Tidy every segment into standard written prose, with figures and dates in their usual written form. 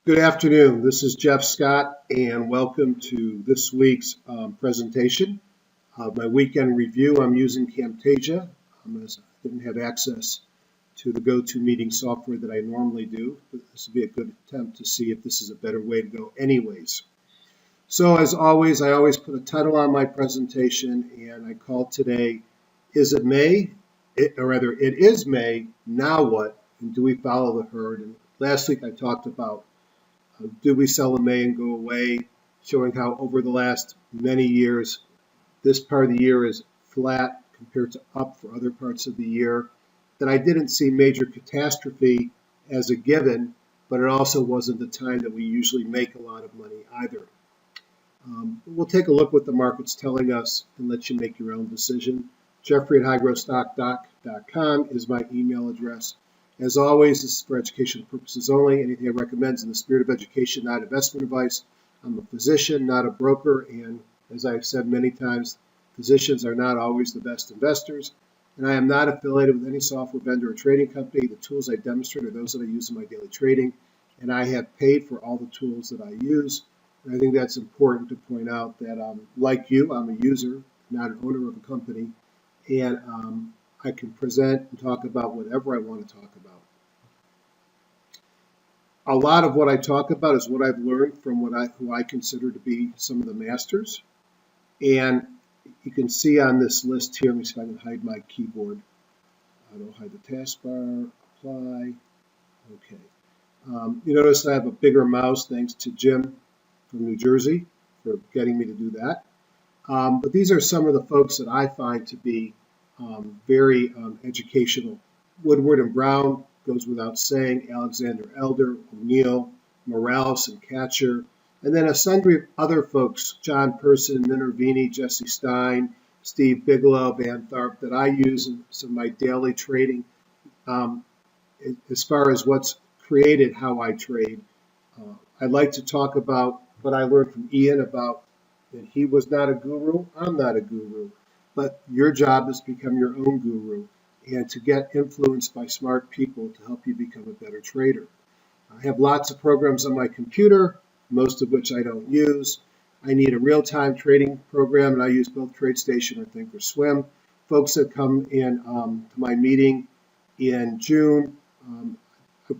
Good afternoon. This is Jeff Scott, and welcome to this week's presentation of my weekend review. I'm using Camtasia as I didn't have access to the GoToMeeting software that I normally do. But this will be a good attempt to see if this is a better way to go anyways. So as always, I always put a title on my presentation, and I call today, Is It May? It is May, now what? And do we follow the herd? And last week I talked about do we sell in May and go away, showing how over the last many years, this part of the year is flat compared to up for other parts of the year. That I didn't see major catastrophe as a given, but it also wasn't the time that we usually make a lot of money either. We'll take a look what the market's telling us and let you make your own decision. Jeffrey@highgrowthstock.com is my email address. As always, this is for educational purposes only. Anything I recommend is in the spirit of education, not investment advice. I'm a physician, not a broker, and as I've said many times, physicians are not always the best investors. And I am not affiliated with any software vendor or trading company. The tools I demonstrate are those that I use in my daily trading, and I have paid for all the tools that I use. And I think that's important to point out that, like you, I'm a user, not an owner of a company, and I can present and talk about whatever I want to talk about. A lot of what I talk about is what I've learned from who I consider to be some of the masters. And you can see on this list here, let me see if I can hide my keyboard. I don't hide the taskbar, apply, okay. You notice I have a bigger mouse thanks to Jim from New Jersey for getting me to do that. But these are some of the folks that I find to be very educational. Woodward and Brown goes without saying, Alexander Elder, O'Neill, Morales and Katcher, and then a sundry of other folks, John Person, Minervini, Jesse Stein, Steve Bigelow, Van Tharp, that I use in some of my daily trading as far as what's created how I trade. I'd like to talk about what I learned from Ian about that he was not a guru, I'm not a guru. But your job is to become your own guru and to get influenced by smart people to help you become a better trader. I have lots of programs on my computer, most of which I don't use. I need a real-time trading program, and I use both TradeStation and Thinkorswim. Folks that come in to my meeting in June, I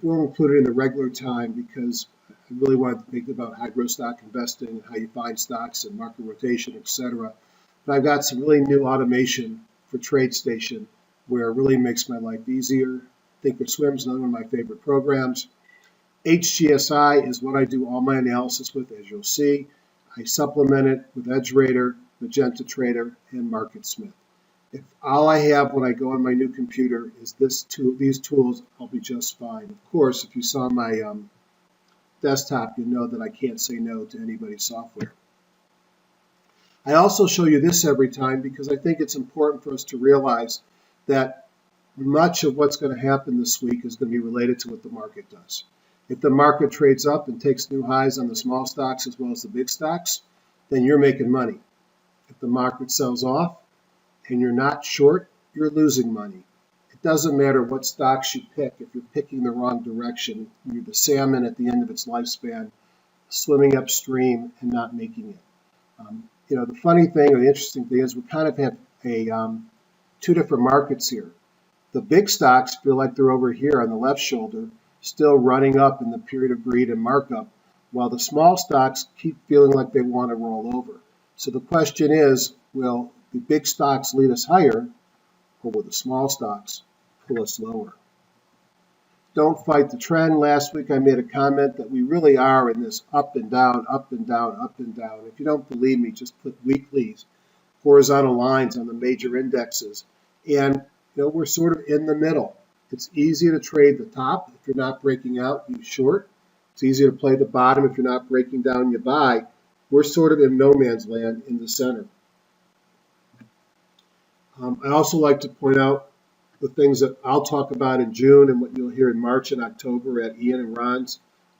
will include it in the regular time because I really want to think about high-growth stock investing and how you find stocks and market rotation, etc. But I've got some really new automation for TradeStation where it really makes my life easier. Thinkorswim is another one of my favorite programs. HGSI is what I do all my analysis with, as you'll see. I supplement it with EdgeRater, Magenta Trader, and MarketSmith. If all I have when I go on my new computer is these tools, I'll be just fine. Of course, if you saw my desktop, you know that I can't say no to anybody's software. I also show you this every time because I think it's important for us to realize that much of what's going to happen this week is going to be related to what the market does. If the market trades up and takes new highs on the small stocks as well as the big stocks, then you're making money. If the market sells off and you're not short, you're losing money. It doesn't matter what stocks you pick if you're picking the wrong direction. You're the salmon at the end of its lifespan, swimming upstream and not making it. The funny thing or the interesting thing is we kind of have two different markets here. The big stocks feel like they're over here on the left shoulder, still running up in the period of greed and markup, while the small stocks keep feeling like they want to roll over. So the question is, will the big stocks lead us higher, or will the small stocks pull us lower? Don't fight the trend. Last week I made a comment that we really are in this up and down, up and down, up and down. If you don't believe me, just put weeklies, horizontal lines on the major indexes. And we're sort of in the middle. It's easy to trade the top. If you're not breaking out, you short. It's easier to play the bottom. If you're not breaking down, you buy. We're sort of in no man's land in the center. I also like to point out the things that I'll talk about in June and what you'll hear in March and October at Ian and Ron's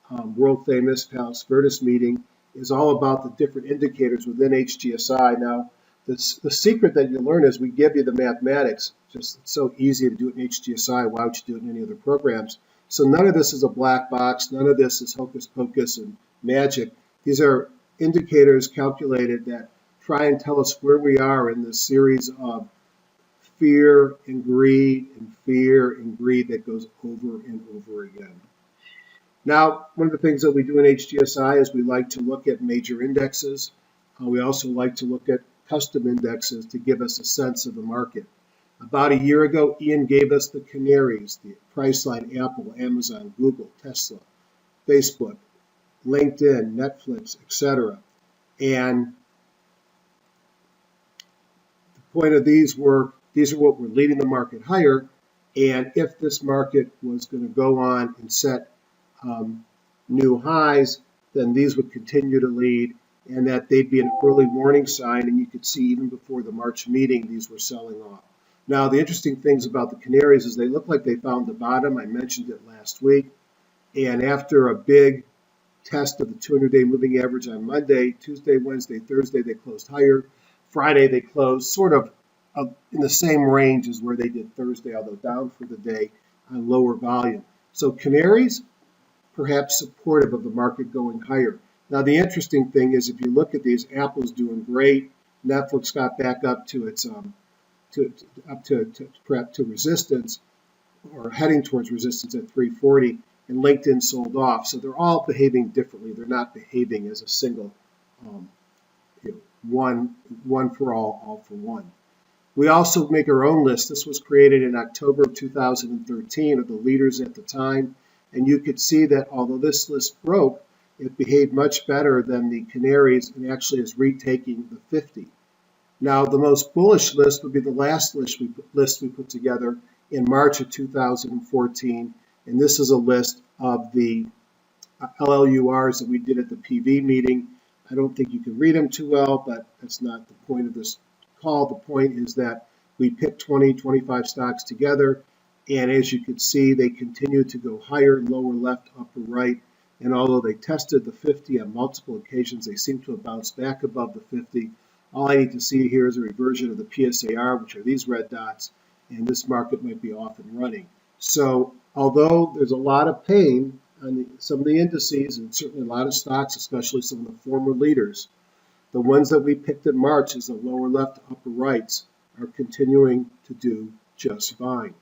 world-famous Palos Verdes meeting is all about the different indicators within HGSI. Now, the secret that you learn is we give you the mathematics. Just it's so easy to do it in HGSI. Why would you do it in any other programs? So none of this is a black box. None of this is hocus pocus and magic. These are indicators calculated that try and tell us where we are in this series of fear and greed that goes over and over again. Now, one of the things that we do in HGSI is we like to look at major indexes. We also like to look at custom indexes to give us a sense of the market. About a year ago, Ian gave us the canaries, the Priceline, Apple, Amazon, Google, Tesla, Facebook, LinkedIn, Netflix, etc. And the point of these are what were leading the market higher. And if this market was going to go on and set new highs, then these would continue to lead, and that they'd be an early warning sign. And you could see even before the March meeting, these were selling off. Now, the interesting things about the canaries is they look like they found the bottom. I mentioned it last week. And after a big test of the 200-day moving average on Monday, Tuesday, Wednesday, Thursday, they closed higher. Friday, they closed sort of in the same range as where they did Thursday, although down for the day on lower volume. So canaries, perhaps supportive of the market going higher. Now, the interesting thing is if you look at these, Apple's doing great. Netflix got back up to its to resistance, or heading towards resistance at 340, and LinkedIn sold off. So they're all behaving differently. They're not behaving as a single one for all for one. We also make our own list. This was created in October of 2013 of the leaders at the time, and you could see that although this list broke, it behaved much better than the canaries and actually is retaking the 50. Now, the most bullish list would be the last list we put together in March of 2014, and this is a list of the LLURs that we did at the PV meeting. I don't think you can read them too well, but that's not the point of this call. The point is that we picked 20, 25 stocks together, and as you can see, they continue to go higher, lower left, upper right, and although they tested the 50 on multiple occasions, they seem to have bounced back above the 50. All I need to see here is a reversion of the PSAR, which are these red dots, and this market might be off and running. So although there's a lot of pain on some of the indices and certainly a lot of stocks, especially some of the former leaders, the ones that we picked in March as the lower left, upper rights are continuing to do just fine.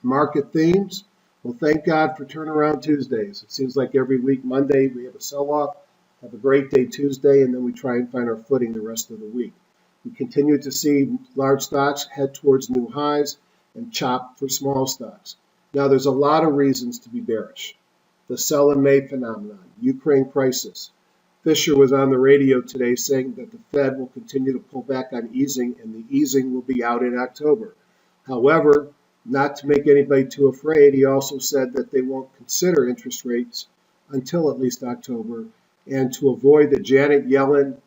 Market themes, well, thank God for turnaround Tuesdays. It seems like every week, Monday, we have a sell-off. Have a great day Tuesday, and then we try and find our footing the rest of the week. We continue to see large stocks head towards new highs and chop for small stocks. Now, there's a lot of reasons to be bearish. The sell in May phenomenon, Ukraine crisis. Fisher was on the radio today saying that the Fed will continue to pull back on easing, and the easing will be out in October. However, not to make anybody too afraid, he also said that they won't consider interest rates until at least October. And to avoid the Janet Yellen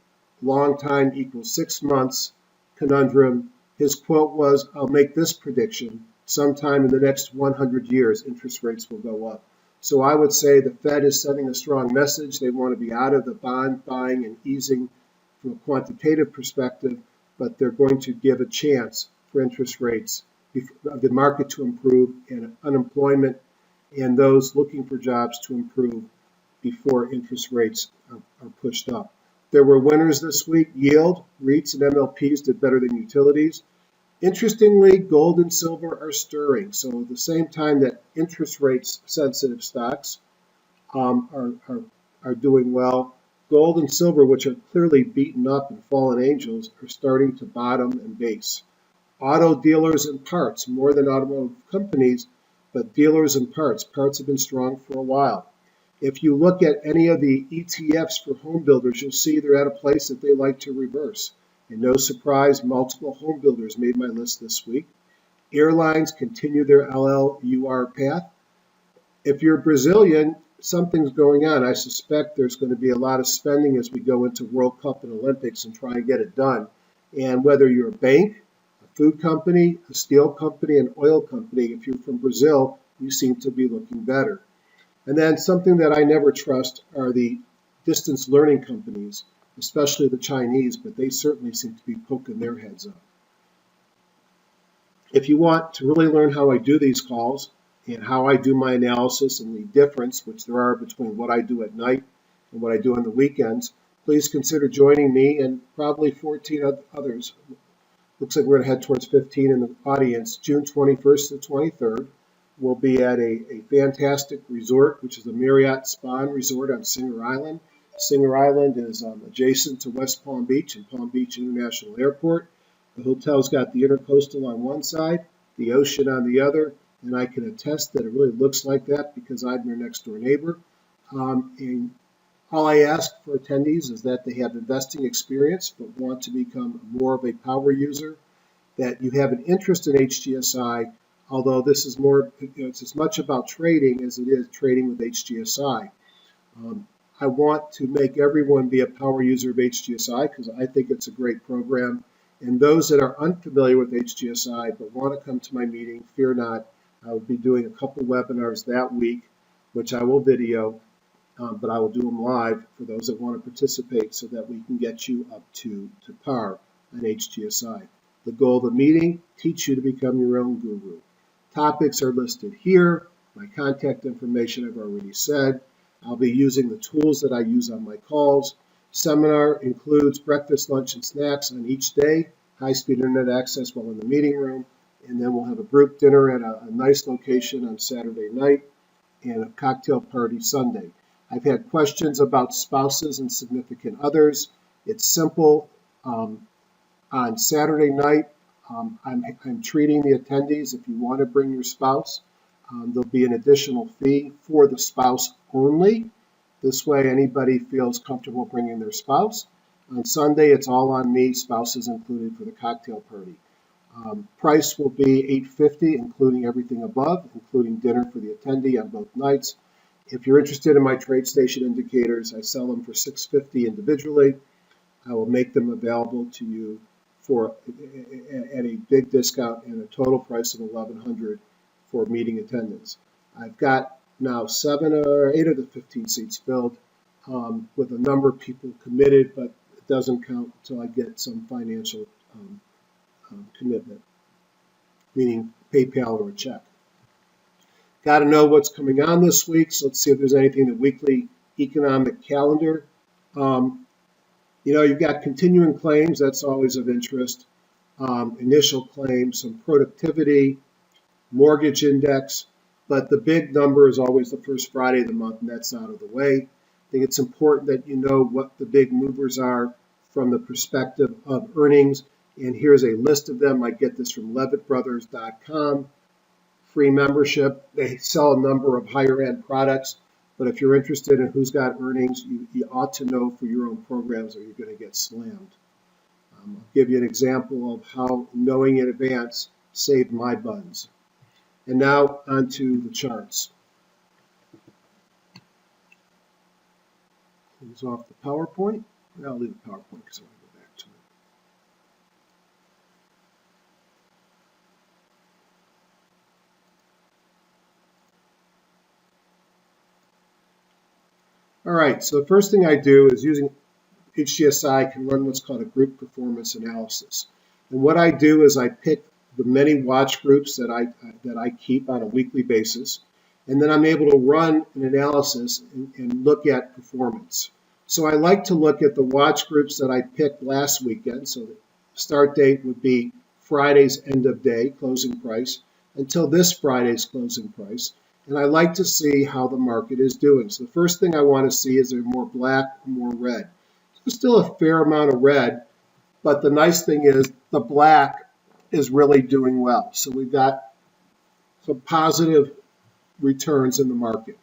long time equals 6 months conundrum, his quote was, "I'll make this prediction, sometime in the next 100 years, interest rates will go up." So I would say the Fed is sending a strong message. They want to be out of the bond buying and easing from a quantitative perspective, but they're going to give a chance for interest rates, the market to improve, and unemployment and those looking for jobs to improve before interest rates are pushed up. There were winners this week. Yield, REITs, and MLPs did better than utilities. Interestingly, gold and silver are stirring. So at the same time that interest rates sensitive stocks are doing well, gold and silver, which are clearly beaten up and fallen angels, are starting to bottom and base. Auto dealers and parts, more than automotive companies, but dealers and parts. Parts have been strong for a while. If you look at any of the ETFs for home builders, you'll see they're at a place that they like to reverse. And no surprise, multiple home builders made my list this week. Airlines continue their LLUR path. If you're Brazilian, something's going on. I suspect there's going to be a lot of spending as we go into World Cup and Olympics and try and get it done. And whether you're a bank, a food company, a steel company, an oil company, if you're from Brazil, you seem to be looking better. And then something that I never trust are the distance learning companies, especially the Chinese, but they certainly seem to be poking their heads up. If you want to really learn how I do these calls, and how I do my analysis and the difference, which there are between what I do at night and what I do on the weekends, please consider joining me and probably 14 others. Looks like we're going to head towards 15 in the audience. June 21st to 23rd, we'll be at a fantastic resort, which is the Marriott Spa and Resort on Singer Island. Singer Island is adjacent to West Palm Beach and Palm Beach International Airport. The hotel's got the Intercoastal on one side, the ocean on the other, and I can attest that it really looks like that because I'm their next door neighbor. And all I ask for attendees is that they have investing experience but want to become more of a power user, that you have an interest in HGSI, although this is more, it's as much about trading as it is trading with HGSI. I want to make everyone be a power user of HGSI because I think it's a great program. And those that are unfamiliar with HGSI but want to come to my meeting, fear not. I will be doing a couple webinars that week, which I will video, but I will do them live for those that want to participate so that we can get you up to par on HGSI. The goal of the meeting, teach you to become your own guru. Topics are listed here. My contact information I've already said. I'll be using the tools that I use on my calls. Seminar includes breakfast, lunch, and snacks on each day, high-speed internet access while in the meeting room, and then we'll have a group dinner at a nice location on Saturday night and a cocktail party Sunday. I've had questions about spouses and significant others. It's simple. On Saturday night, I'm treating the attendees. If you want to bring your spouse, there'll be an additional fee for the spouse only. This way, anybody feels comfortable bringing their spouse. On Sunday, it's all on me, spouses included, for the cocktail party. Price will be $850, including everything above, including dinner for the attendee on both nights. If you're interested in my TradeStation indicators, I sell them for $650 individually. I will make them available to you at a big discount and a total price of $1,100 for meeting attendance. I've got now 7 or 8 of the 15 seats filled with a number of people committed, but it doesn't count until I get some financial commitment, meaning PayPal or a check. Got to know what's coming on this week, so let's see if there's anything in the weekly economic calendar. You've got continuing claims, that's always of interest. Initial claims, some productivity, mortgage index, but the big number is always the first Friday of the month, and that's out of the way. I think it's important that you know what the big movers are from the perspective of earnings, and here's a list of them. I get this from levittbrothers.com. Free membership. They sell a number of higher-end products, but if you're interested in who's got earnings, you ought to know for your own programs or you're going to get slammed. I'll give you an example of how knowing in advance saved my buns. And now onto the charts. Close off the PowerPoint. I'll leave the PowerPoint because I want to go back to it. All right, so the first thing I do is using HGSI, I can run what's called a group performance analysis. And what I do is I pick the many watch groups that I keep on a weekly basis, and then I'm able to run an analysis and look at performance. So I like to look at the watch groups that I picked last weekend. So the start date would be Friday's end of day closing price until this Friday's closing price. And I like to see how the market is doing. So the first thing I want to see is there more black or more red. There's still a fair amount of red, but the nice thing is the black is really doing well. So we've got some positive returns in the market.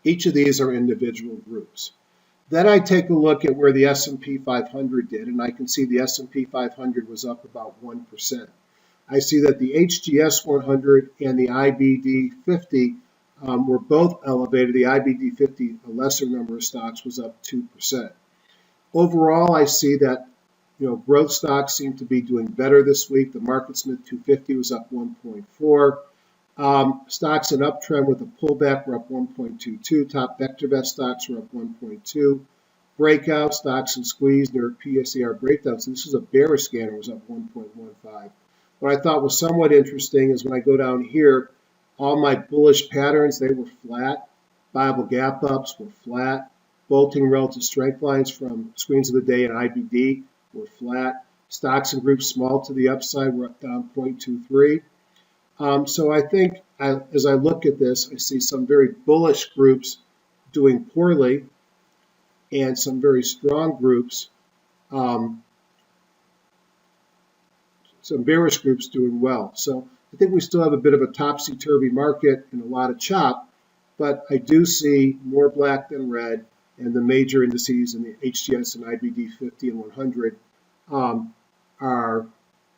Each of these are individual groups. Then I take a look at where the S&P 500 did, and I can see the S&P 500 was up about 1%. I see that the HGS 100 and the IBD 50 were both elevated. The IBD 50, a lesser number of stocks, was up 2%. Overall, I see that growth stocks seem to be doing better this week. The MarketSmith 250 was up 1.4. Stocks in uptrend with a pullback were up 1.22. Top VectorVest stocks were up 1.2. Breakout stocks and squeeze near PSER breakdowns. This is a bearish scanner, was up 1.15. What I thought was somewhat interesting is when I go down here, All my bullish patterns, they were flat. Bible gap ups were flat. Bolting relative strength lines from screens of the day and IBD were flat. Stocks and groups small to the upside were up down 0.23. So I think as I look at this, I see some very bullish groups doing poorly and some very strong groups, some bearish groups doing well. So I think we still have a bit of a topsy-turvy market and a lot of chop, but I do see more black than red, and the major indices in the HGS and IBD 50 and 100 are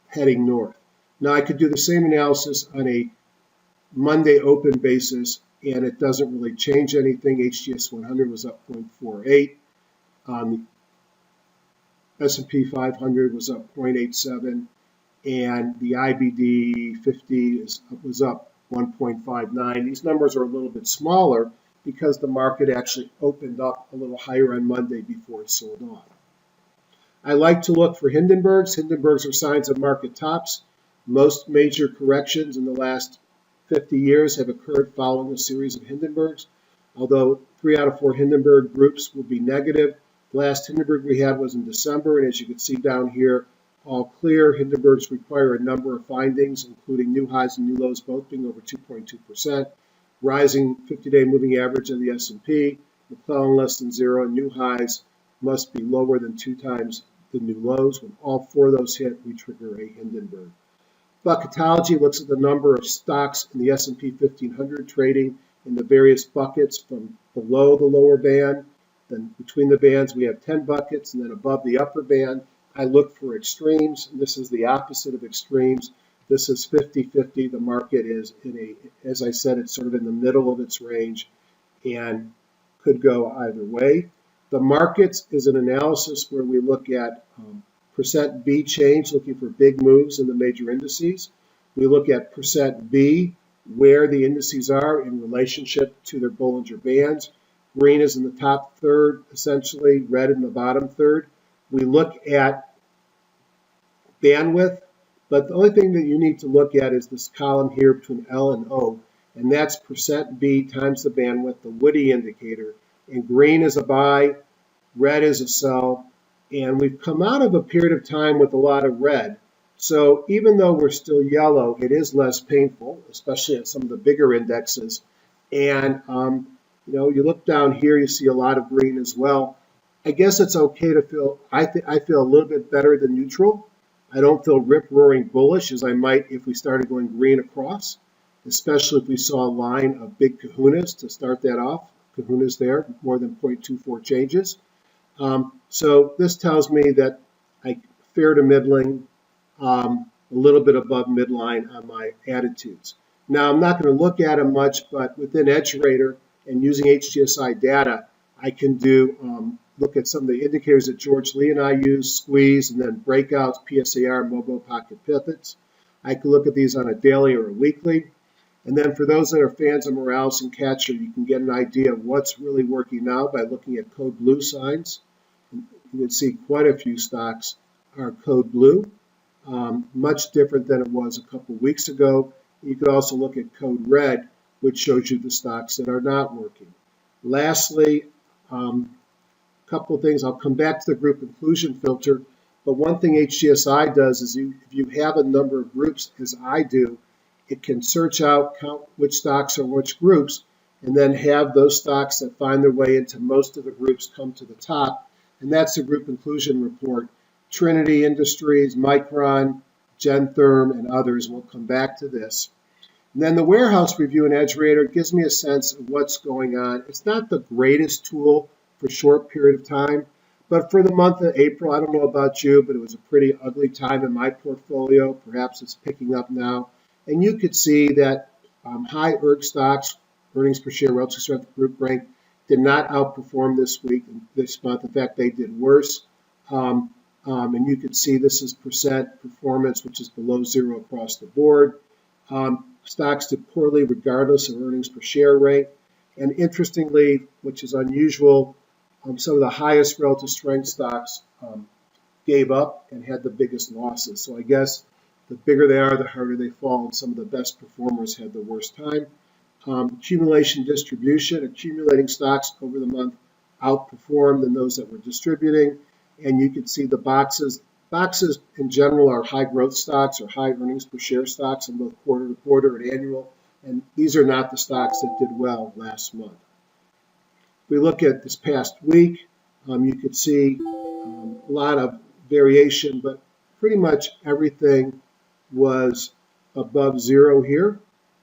heading north. Now I could do the same analysis on a Monday open basis, and it doesn't really change anything. HGS 100 was up 0.48. S&P 500 was up 0.87, and the IBD 50 was up 1.59. These numbers are a little bit smaller because the market actually opened up a little higher on Monday before it sold off. I like to look for Hindenburgs. Hindenburgs are signs of market tops. Most major corrections in the last 50 years have occurred following a series of Hindenburgs, although 3 out of 4 Hindenburg groups will be negative. The last Hindenburg we had was in December, and as you can see down here, all clear. Hindenburgs require a number of findings, including new highs and new lows both being over 2.2%, rising 50-day moving average of the S&P, McClellan less than 0, and new highs must be lower than 2 times the new lows. When all 4 of those hit, we trigger a Hindenburg. Bucketology looks at the number of stocks in the S&P 1500 trading in the various buckets from below the lower band. Then between the bands, we have 10 buckets, and then above the upper band, I look for extremes, and this is the opposite of extremes. This is 50-50. The market is as I said, it's sort of in the middle of its range and could go either way. The markets is an analysis where we look at percent B change, looking for big moves in the major indices. We look at percent B, where the indices are in relationship to their Bollinger Bands. Green is in the top third, essentially, red in the bottom third. We look at bandwidth, but the only thing that you need to look at is this column here between L and O, and that's percent B times the bandwidth, the Woody indicator. And green is a buy, red is a sell, and we've come out of a period of time with a lot of red. So even though we're still yellow, it is less painful, especially at some of the bigger indexes. And you look down here, you see a lot of green as well. I guess it's okay to feel, I feel a little bit better than neutral. I don't feel rip-roaring bullish as I might if we started going green across, especially if we saw a line of big kahunas to start that off. Kahunas there, more than 0.24 changes. So this tells me that I fair to middling, a little bit above midline on my attitudes. Now, I'm not going to look at them much, but within EdgeRater and using HGSI data, I can do look at some of the indicators that George Lee and I use, squeeze, and then breakouts, PSAR, MOBO, pocket pivots. I can look at these on a daily or a weekly. And then for those that are fans of Morales and Catcher, you can get an idea of what's really working now by looking at code blue signs. You can see quite a few stocks are code blue, much different than it was a couple weeks ago. You could also look at code red, which shows you the stocks that are not working. Lastly, a couple of things. I'll come back to the group inclusion filter, but one thing HGSI does is if you have a number of groups, as I do, it can search out, count which stocks are which groups, and then have those stocks that find their way into most of the groups come to the top, and that's the group inclusion report. Trinity Industries, Micron, Gentherm, and others. We'll come back to this. And then the warehouse review in EdgeRater gives me a sense of what's going on. It's not the greatest tool for a short period of time, but for the month of April, I don't know about you, but it was a pretty ugly time in my portfolio. Perhaps it's picking up now. And you could see that high ERG stocks, earnings per share, relative strength group rank, did not outperform this month. In fact, they did worse. And you could see this is percent performance, which is below 0 across the board. Stocks did poorly regardless of earnings per share rank. And interestingly, which is unusual, some of the highest relative strength stocks gave up and had the biggest losses. So I guess The bigger they are, the harder they fall, and some of the best performers had the worst time. Accumulation distribution, accumulating stocks over the month outperformed than those that were distributing. And you can see the boxes. Boxes in general are high growth stocks or high earnings per share stocks in both quarter to quarter and annual. And these are not the stocks that did well last month. If we look at this past week, you could see a lot of variation, but pretty much everything was above zero here.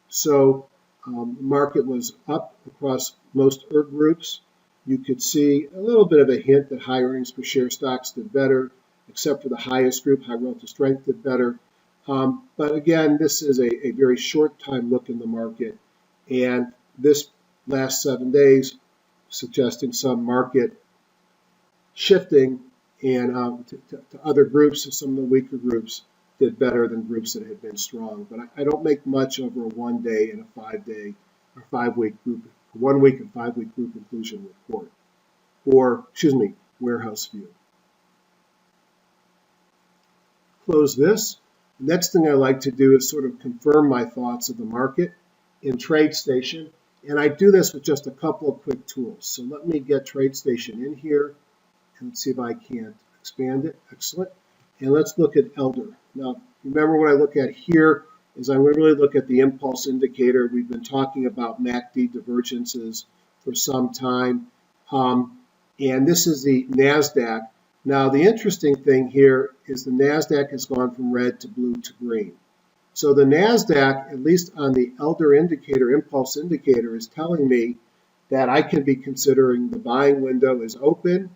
So the market was up across most ERG groups. You could see a little bit of a hint that high earnings per share stocks did better, except for the highest group, high relative strength, did better. But again, this is a very short time look in the market. And this last 7 days, suggesting some market shifting and to other groups, some of the weaker groups did better than groups that had been strong. But I don't make much over a 1 day and a 5 day or 5 week group, 1 week and 5 week group inclusion report, or warehouse view. Close this. The next thing I like to do is sort of confirm my thoughts of the market in TradeStation. And I do this with just a couple of quick tools. So let me get TradeStation in here and let's see if I can't expand it. Excellent. And let's look at Elder. Now, remember what I look at here is I really look at the impulse indicator. We've been talking about MACD divergences for some time. And this is the NASDAQ. Now, the interesting thing here is the NASDAQ has gone from red to blue to green. So the NASDAQ, at least on the Elder indicator, impulse indicator, is telling me that I can be considering the buying window is open.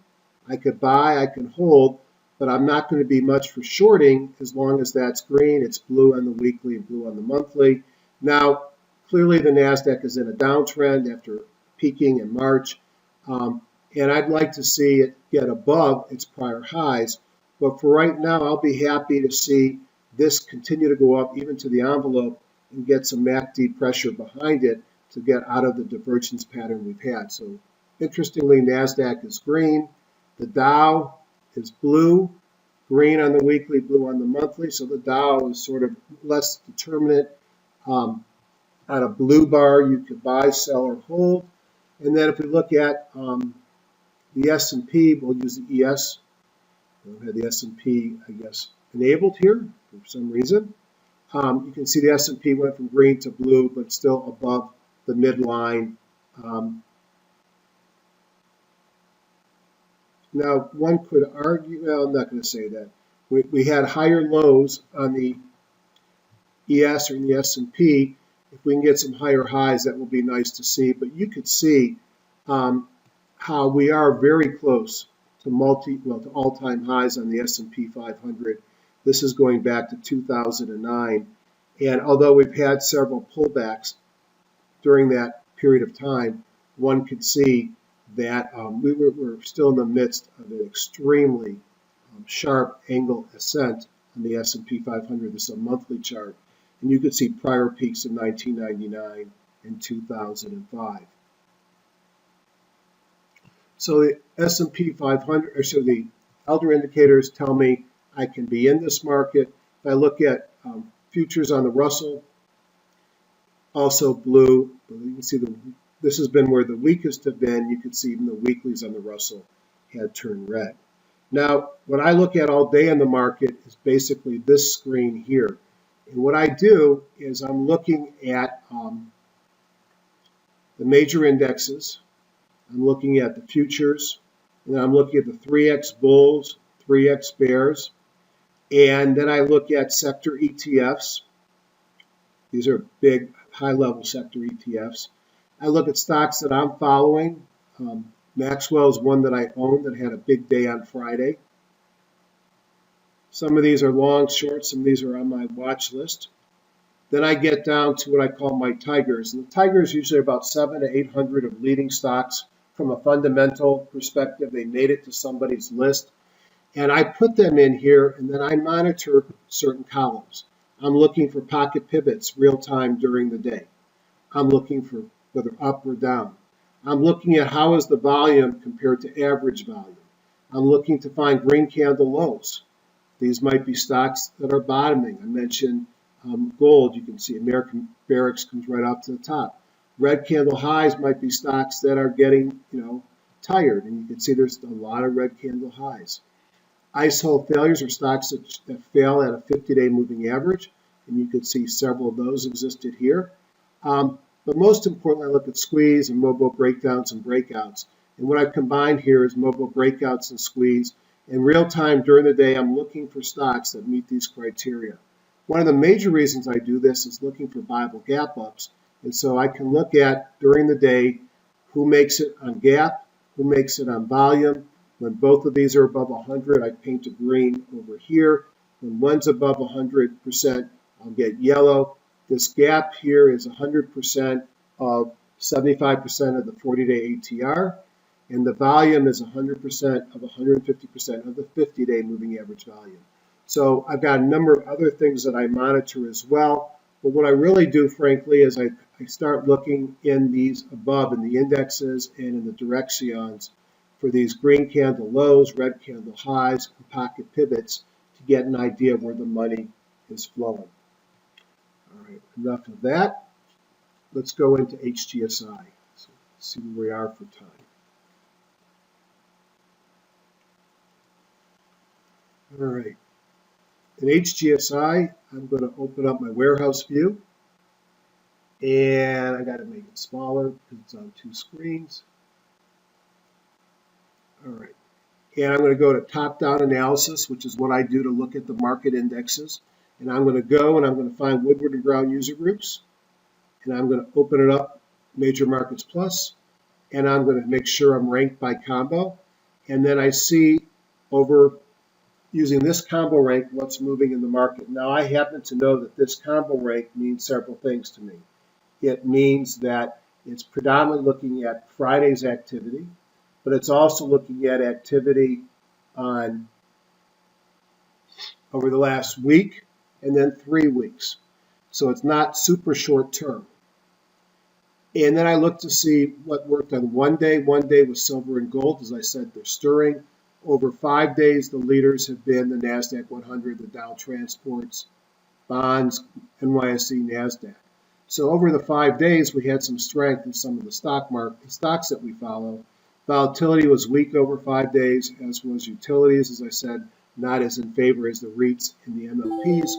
I could buy, I can hold, but I'm not going to be much for shorting as long as that's green. It's blue on the weekly and blue on the monthly. Now, clearly the NASDAQ is in a downtrend after peaking in March, and I'd like to see it get above its prior highs. But for right now, I'll be happy to see this continue to go up even to the envelope and get some MACD pressure behind it to get out of the divergence pattern we've had. So interestingly, NASDAQ is green. The Dow is blue, green on the weekly, blue on the monthly. So the Dow is sort of less determinate. On a blue bar, you could buy, sell, or hold. And then if we look at the S&P, we'll use the ES. We'll have the S&P, I guess, enabled here for some reason. You can see the S&P went from green to blue, but still above the midline. Now, one could argue, well, I'm not going to say that. We had higher lows on the ES or in the S&P. If we can get some higher highs, that will be nice to see. But you could see how we are very close to to all-time highs on the S&P 500. This is going back to 2009. And although we've had several pullbacks during that period of time, one could see that we're still in the midst of an extremely sharp angle ascent on the S&P 500. This is a monthly chart. And you could see prior peaks in 1999 and 2005. So the S&P 500, or so the Elder indicators tell me I can be in this market. If I look at futures on the Russell, also blue. You can see this has been where the weakest have been. You can see even the weeklies on the Russell had turned red. Now, what I look at all day in the market is basically this screen here. And what I do is I'm looking at the major indexes. I'm looking at the futures, and then I'm looking at the 3X bulls, 3X bears, and then I look at sector ETFs. These are big, high-level sector ETFs. I look at stocks that I'm following. Maxwell is one that I own that had a big day on Friday. Some of these are long, short. Some of these are on my watch list. Then I get down to what I call my tigers. And the tigers usually are about 700 to 800 of leading stocks from a fundamental perspective. They made it to somebody's list. And I put them in here, and then I monitor certain columns. I'm looking for pocket pivots real time during the day. I'm looking for whether up or down. I'm looking at how is the volume compared to average volume. I'm looking to find green candle lows. These might be stocks that are bottoming. I mentioned gold. You can see American Barracks comes right up to the top. Red candle highs might be stocks that are getting, tired, and you can see there's a lot of red candle highs. Ice hole failures are stocks that fail at a 50-day moving average, and you can see several of those existed here. But most importantly, I look at squeeze and mobile breakdowns and breakouts. And what I've combined here is mobile breakouts and squeeze. In real time during the day, I'm looking for stocks that meet these criteria. One of the major reasons I do this is looking for viable gap ups. And so I can look at during the day who makes it on gap, who makes it on volume. When both of these are above 100, I paint a green over here. When one's above 100%, I'll get yellow. This gap here is 100% of 75% of the 40-day ATR, and the volume is 100% of 150% of the 50-day moving average volume. So I've got a number of other things that I monitor as well, but what I really do, frankly, is I start looking in these above, in the indexes and in the directions for these green candle lows, red candle highs, and pocket pivots to get an idea of where the money is flowing. All right, enough of that. Let's go into HGSI. So see where we are for time. All right. In HGSI, I'm going to open up my warehouse view. And I got to make it smaller because it's on two screens. All right. And I'm going to go to top-down analysis, which is what I do to look at the market indexes. And I'm going to go and I'm going to find Woodward and Brown user groups. And I'm going to open it up, Major Markets Plus. And I'm going to make sure I'm ranked by combo. And then I see over using this combo rank what's moving in the market. Now I happen to know that this combo rank means several things to me. It means that it's predominantly looking at Friday's activity, but it's also looking at activity on over the last week and then 3 weeks. So it's not super short term. And then I look to see what worked on one day. One day was silver and gold. As I said, they're stirring. Over 5 days, the leaders have been the NASDAQ 100, the Dow Transports, bonds, NYSE, NASDAQ. So over the 5 days, we had some strength in some of the stocks that we follow. Volatility was weak over 5 days, as was utilities, as I said, not as in favor as the REITs and the MLPs.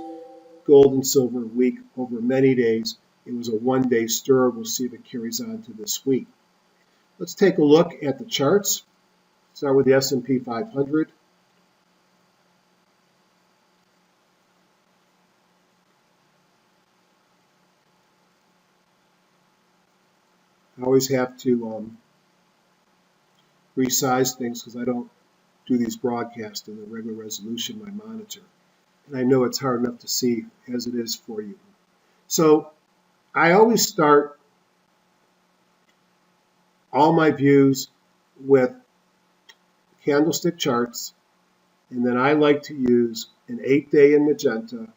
Gold and silver weak over many days. It was a one-day stir. We'll see if it carries on to this week. Let's take a look at the charts. Start with the S&P 500. I always have to resize things because I don't do these broadcasts in the regular resolution, my monitor. And I know it's hard enough to see as it is for you. So I always start all my views with candlestick charts, and then I like to use an 8-day in magenta,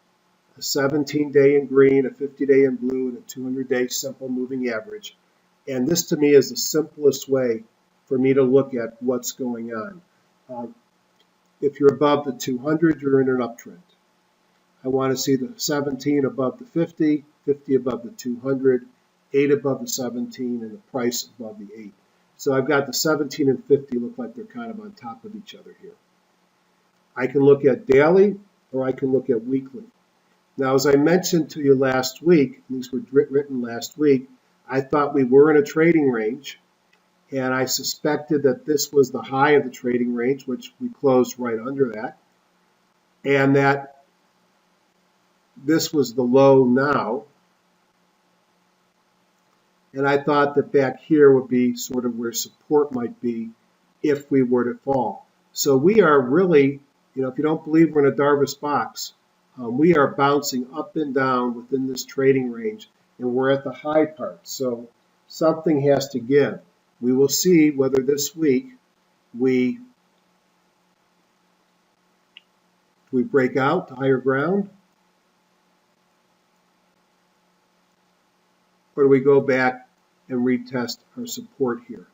a 17-day in green, a 50-day in blue, and a 200-day simple moving average. And this to me is the simplest way for me to look at what's going on. If you're above the 200, you're in an uptrend. I want to see the 17 above the 50, 50 above the 200, 8 above the 17, and the price above the 8. So I've got the 17 and 50 look like they're kind of on top of each other here. I can look at daily or I can look at weekly. Now, as I mentioned to you last week, these were written last week, I thought we were in a trading range, and I suspected that this was the high of the trading range, which we closed right under that, and that this was the low now. And I thought that back here would be sort of where support might be if we were to fall. So we are really, if you don't believe we're in a Darvas box, we are bouncing up and down within this trading range, and we're at the high part. So something has to give. We will see whether this week we break out to higher ground, or do we go back and retest our support here?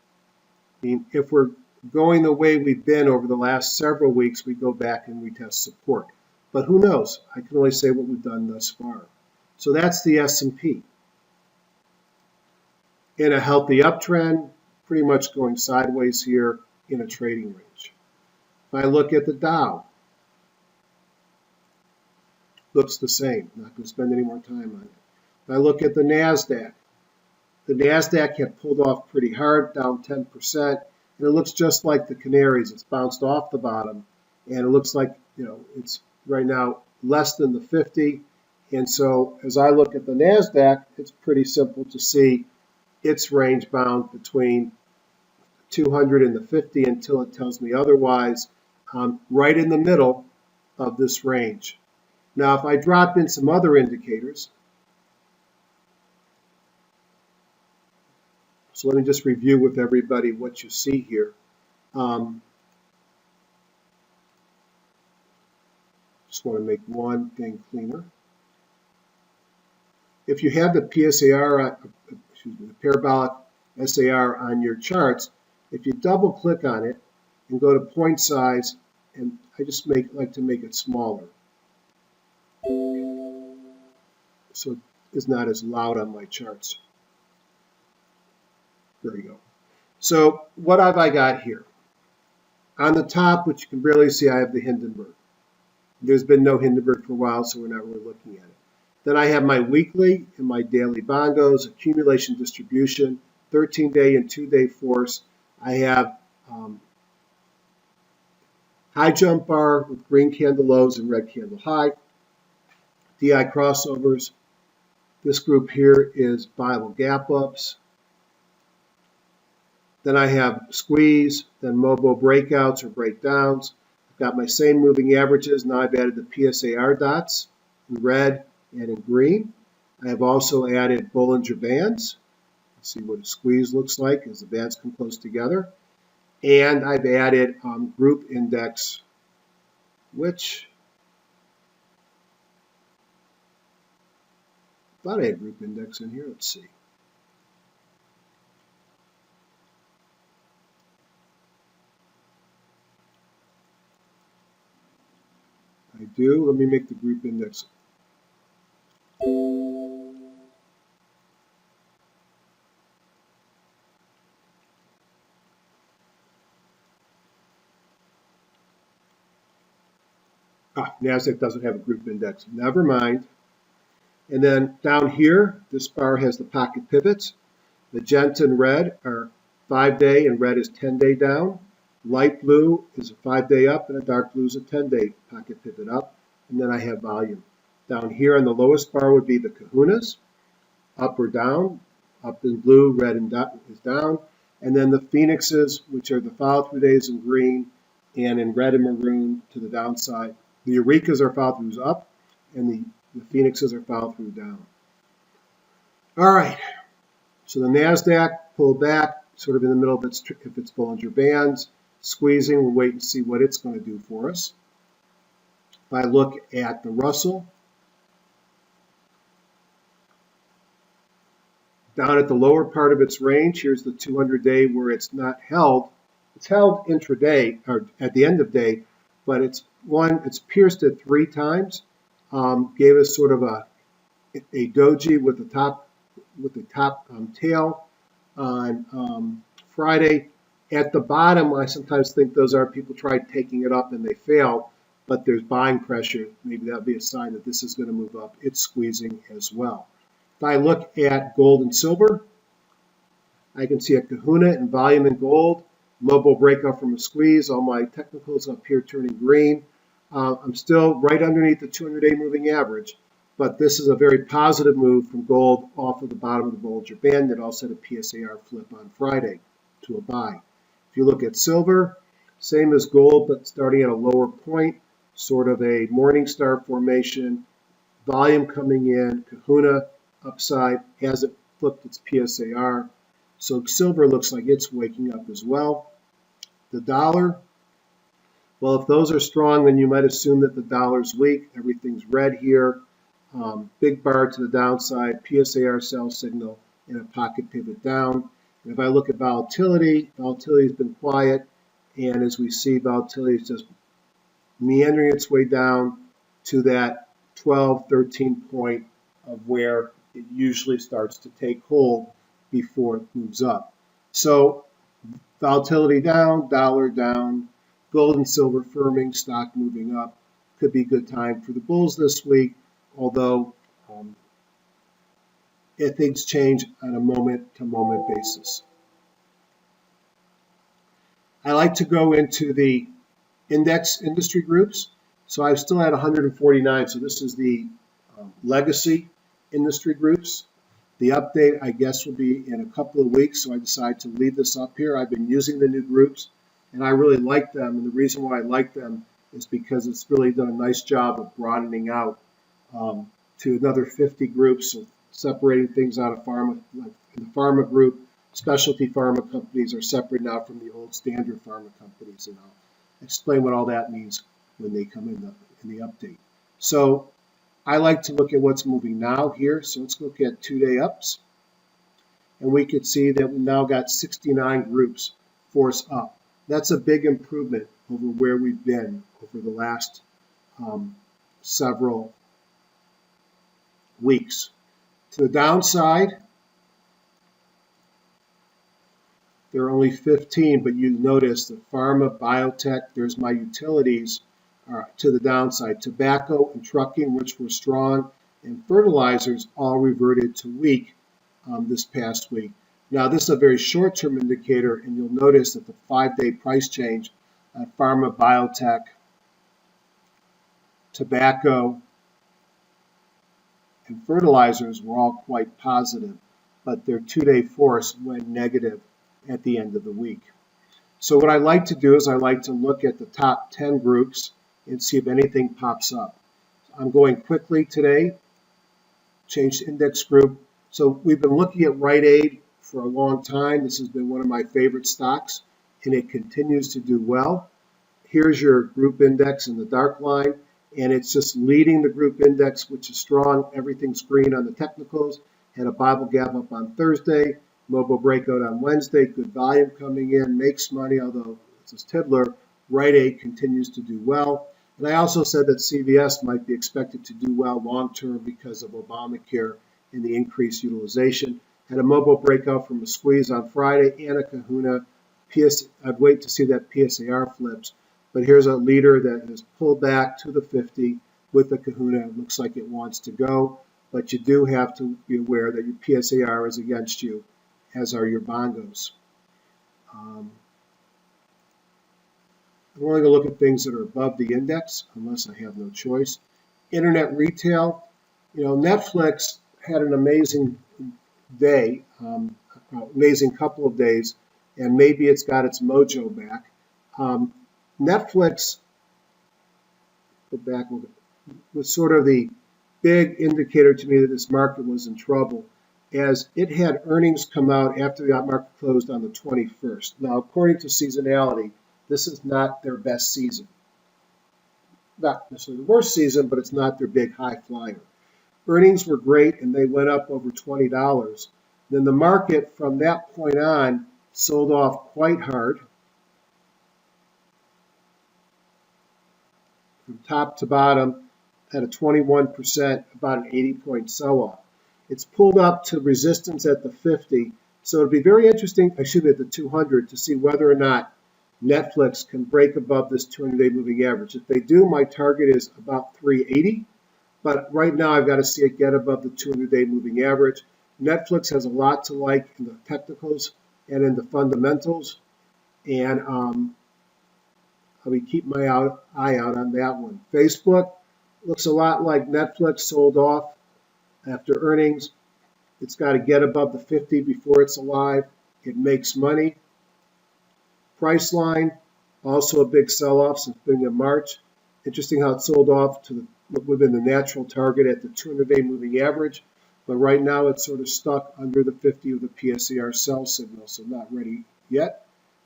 I mean, if we're going the way we've been over the last several weeks, we go back and retest support. But who knows? I can only say what we've done thus far. So that's the S&P. In a healthy uptrend, pretty much going sideways here in a trading range. If I look at the Dow, looks the same. I'm not going to spend any more time on it. If I look at the NASDAQ had pulled off pretty hard, down 10%, and it looks just like the canaries. It's bounced off the bottom, and it looks like, it's right now less than the 50. And so as I look at the NASDAQ, it's pretty simple to see it's range bound between 200 and the 50 until it tells me otherwise, right in the middle of this range. Now, if I drop in some other indicators, so let me just review with everybody what you see here. Just want to make one thing cleaner. If you have the PSAR, the parabolic SAR on your charts, if you double click on it and go to point size, and I just like to make it smaller, so it is not as loud on my charts. There we go. So what have I got here? On the top, which you can barely see, I have the Hindenburg. There's been no Hindenburg for a while, so we're not really looking at it. Then I have my weekly and my daily bongos, accumulation distribution, 13-day and 2-day force. I have high jump bar with green candle lows and red candle high, DI crossovers. This group here is Bible gap ups. Then I have squeeze, then MOBO breakouts or breakdowns. I've got my same moving averages. Now I've added the PSAR dots in red and in green. I have also added Bollinger Bands. Let's see what a squeeze looks like as the bands come close together. And I've added group index, which I thought I had group index in here. Let's see. I do. Let me make the group index. NASDAQ doesn't have a group index. Never mind. And then down here, this bar has the pocket pivots. Magenta and red are 5-day, and red is 10-day down. Light blue is a 5-day up, and a dark blue is a 10-day pocket pivot up. And then I have volume. Down here on the lowest bar would be the kahunas, up or down. Up in blue, red is down. And then the phoenixes, which are the follow-through days in green, and in red and maroon to the downside. The eurekas are follow-throughs up, and the phoenixes are follow-through down. All right, so the NASDAQ pulled back, sort of in the middle if it's Bollinger Bands. Squeezing, we'll wait and see what it's going to do for us. If I look at the Russell, down at the lower part of its range, here's the 200-day where it's not held. It's held intraday, or at the end of day, but it's pierced it 3 times, gave us sort of a doji with the top tail on Friday. At the bottom, I sometimes think those are people tried taking it up and they failed, but there's buying pressure. Maybe that'll be a sign that this is going to move up. It's squeezing as well. If I look at gold and silver, I can see a kahuna and volume in gold, MOBO breakout from a squeeze. All my technicals up here turning green. I'm still right underneath the 200-day moving average, but this is a very positive move from gold off of the bottom of the Bollinger Band that also had a PSAR flip on Friday to a buy. If you look at silver, same as gold, but starting at a lower point, sort of a morning star formation, volume coming in, kahuna upside, hasn't flipped its PSAR. So silver looks like it's waking up as well. The dollar, well, if those are strong, then you might assume that the dollar's weak. Everything's red here. Big bar to the downside, PSAR sell signal, and a pocket pivot down. And if I look at volatility, volatility has been quiet. And as we see, volatility is just meandering its way down to that 12, 13 point of where it usually starts to take hold before it moves up. So volatility down, dollar down, gold and silver firming, stock moving up. Could be a good time for the bulls this week, although things change on a moment-to-moment basis. I like to go into the index industry groups. So I'm still at 149. So this is the legacy industry groups. The update, I guess, will be in a couple of weeks. So I decided to leave this up here. I've been using the new groups, and I really like them. And the reason why I like them is because it's really done a nice job of broadening out to another 50 groups, so separating things out of pharma. Like in the pharma group, specialty pharma companies are separate now from the old standard pharma companies, and I'll explain what all that means when they come in the update. So I like to look at what's moving now here. So let's look at 2-day ups, and we could see that we now got 69 groups force up. That's a big improvement over where we've been over the last several weeks. To the downside, there are only 15, but you notice the pharma, biotech, there's my utilities to the downside. Tobacco and trucking, which were strong, and fertilizers all reverted to weak this past week. Now, this is a very short-term indicator, and you'll notice that the 5-day price change at pharma, biotech, tobacco, and fertilizers were all quite positive, but their 2-day force went negative at the end of the week. So what I like to do is I like to look at the top 10 groups and see if anything pops up. I'm going quickly today, change the index group. So we've been looking at Rite Aid for a long time. This has been one of my favorite stocks, and it continues to do well. Here's your group index in the dark line, and it's just leading the group index, which is strong. Everything's green on the technicals. Had a Bible gap up on Thursday, mobile breakout on Wednesday, good volume coming in, makes money, although it's a Tiddler. Rite Aid continues to do well. And I also said that CVS might be expected to do well long term because of Obamacare and the increased utilization. Had a mobile breakout from a squeeze on Friday and a kahuna. I'd wait to see that PSAR flips. But here's a leader that has pulled back to the 50 with the kahuna. It looks like it wants to go. But you do have to be aware that your PSAR is against you, as are your bongos. I'm only going to look at things that are above the index, unless I have no choice. Internet retail, Netflix had an amazing day, amazing couple of days, and maybe it's got its mojo back. Netflix, was sort of the big indicator to me that this market was in trouble, as it had earnings come out after the market closed on the 21st. Now, according to seasonality, this is not their best season. Not necessarily the worst season, but it's not their big high flyer. Earnings were great, and they went up over $20. Then the market, from that point on, sold off quite hard. From top to bottom, at a 21%, about an 80-point sell-off. It's pulled up to resistance at the 50, so it'll be very interesting, at the 200, to see whether or not Netflix can break above this 200-day moving average. If they do, my target is about 380, but right now I've got to see it get above the 200-day moving average. Netflix has a lot to like in the technicals and in the fundamentals, and I'll be keeping my eye out on that one. Facebook looks a lot like Netflix, sold off after earnings. It's got to get above the 50 before it's alive. It makes money. Priceline, also a big sell-off since beginning of March. Interesting how it sold off to within the natural target at the 200-day moving average, but right now it's sort of stuck under the 50 of the PSAR sell signal, so not ready yet.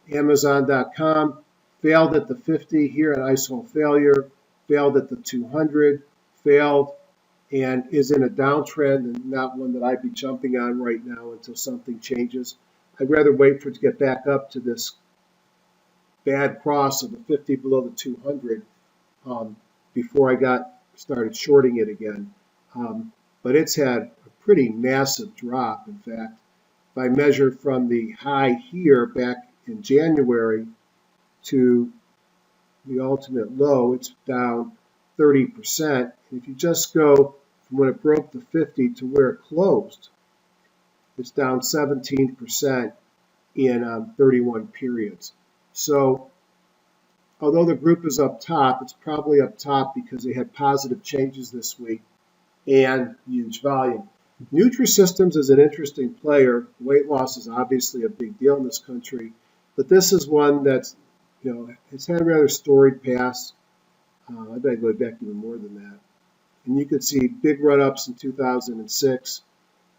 Amazon.com failed at the 50 here, an ISO failure, failed at the 200, failed, and is in a downtrend and not one that I'd be jumping on right now until something changes. I'd rather wait for it to get back up to this bad cross of the 50 below the 200 before I got started shorting it again. But it's had a pretty massive drop. In fact, if I measure from the high here back in January to the ultimate low, it's down 30%. And if you just go from when it broke the 50 to where it closed, it's down 17% in 31 periods. So although the group is up top, it's probably up top because they had positive changes this week and huge volume. Nutrisystems is an interesting player. Weight loss is obviously a big deal in this country, but this is one that's, it's had a rather storied past. I bet I go back even more than that. And you could see big run-ups in 2006,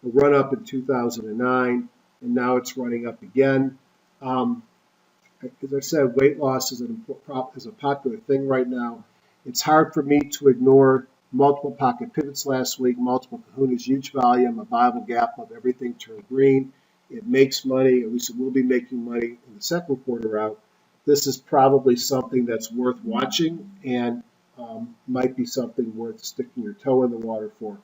a run-up in 2009, and now it's running up again. As I said, weight loss is a popular thing right now. It's hard for me to ignore multiple pocket pivots last week, multiple kahunas, huge volume, a Bible gap up, everything turned green. It makes money, at least it will be making money in the second quarter out. This is probably something that's worth watching and might be something worth sticking your toe in the water for.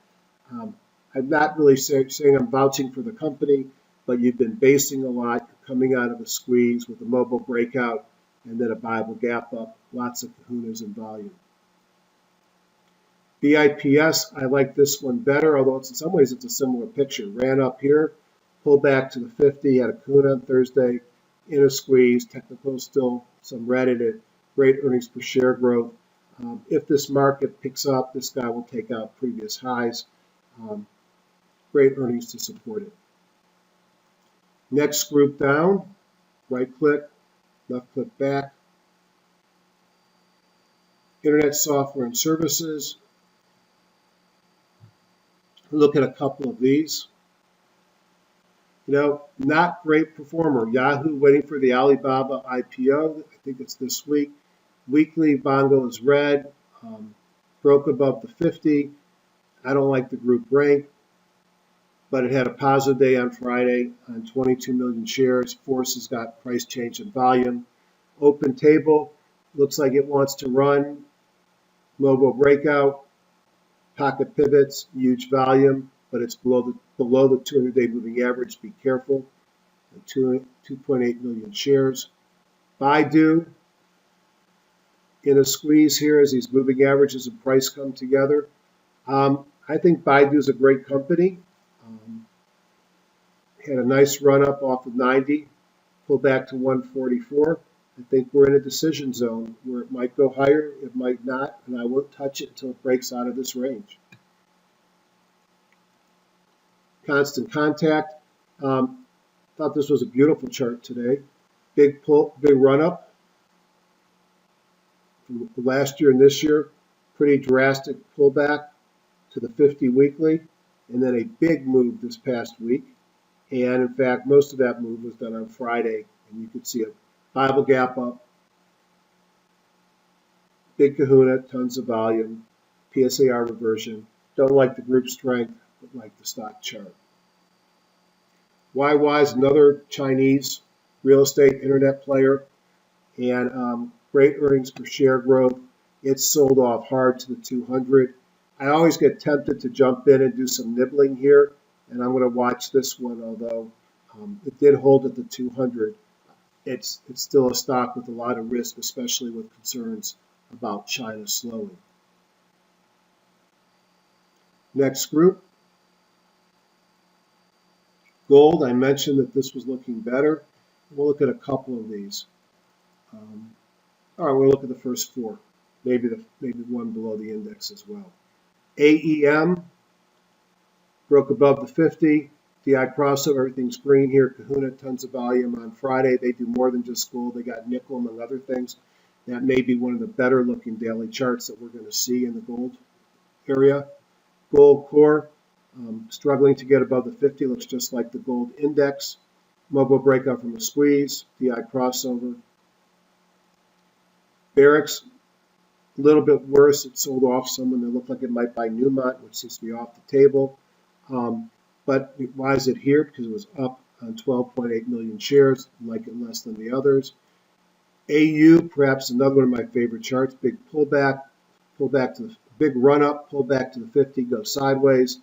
I'm not really saying I'm vouching for the company, but you've been basing a lot. You're coming out of a squeeze with a mobile breakout and then a Bible gap up, lots of kahunas and volume. BIPS, I like this one better, although in some ways it's a similar picture. Ran up here, pulled back to the 50, had a kahuna on Thursday, in a squeeze, technical still some red in it, great earnings per share growth. If this market picks up, this guy will take out previous highs. Great earnings to support it. Next group down, right click, left click back. Internet software and services. Look at a couple of these. Not great performer. Yahoo waiting for the Alibaba IPO. I think it's this week. Weekly Bongo is red. Broke above the 50. I don't like the group rank, but it had a positive day on Friday on 22 million shares. Force has got price change and volume. Open table looks like it wants to run. Mobile breakout. Pocket pivots, huge volume, but it's below the 200-day moving average. Be careful. 2.8 million shares. Baidu in a squeeze here as these moving averages and price come together. I think Baidu is a great company. Had a nice run up off of 90, pulled back to 144. I think we're in a decision zone where it might go higher, it might not, and I won't touch it until it breaks out of this range. Constant Contact. Thought this was a beautiful chart today. Big run up from last year and this year. Pretty drastic pullback to the 50 weekly, and then a big move this past week. And in fact, most of that move was done on Friday, and you could see a Bible gap up, big kahuna, tons of volume, PSAR reversion. Don't like the group strength, but like the stock chart. YY is another Chinese real estate internet player, and great earnings per share growth. It's sold off hard to the 200. I always get tempted to jump in and do some nibbling here, and I'm going to watch this one, although it did hold at the 200. It's still a stock with a lot of risk, especially with concerns about China slowing. Next group. Gold, I mentioned that this was looking better. We'll look at a couple of these. All right, we'll look at the first four, maybe one below the index as well. AEM broke above the 50. DI crossover, everything's green here. Kahuna, tons of volume on Friday. They do more than just gold. They got nickel, among other things. That may be one of the better looking daily charts that we're going to see in the gold area. Gold core, struggling to get above the 50. Looks just like the gold index. Mobile breakout from a squeeze. DI crossover. Barracks, a little bit worse. It sold off someone that looked like it might buy Newmont, which seems to be off the table. But why is it here? Because it was up on 12.8 million shares, like it less than the others. AU, perhaps another one of my favorite charts, big pullback to big run up, pull back to the 50, go sideways.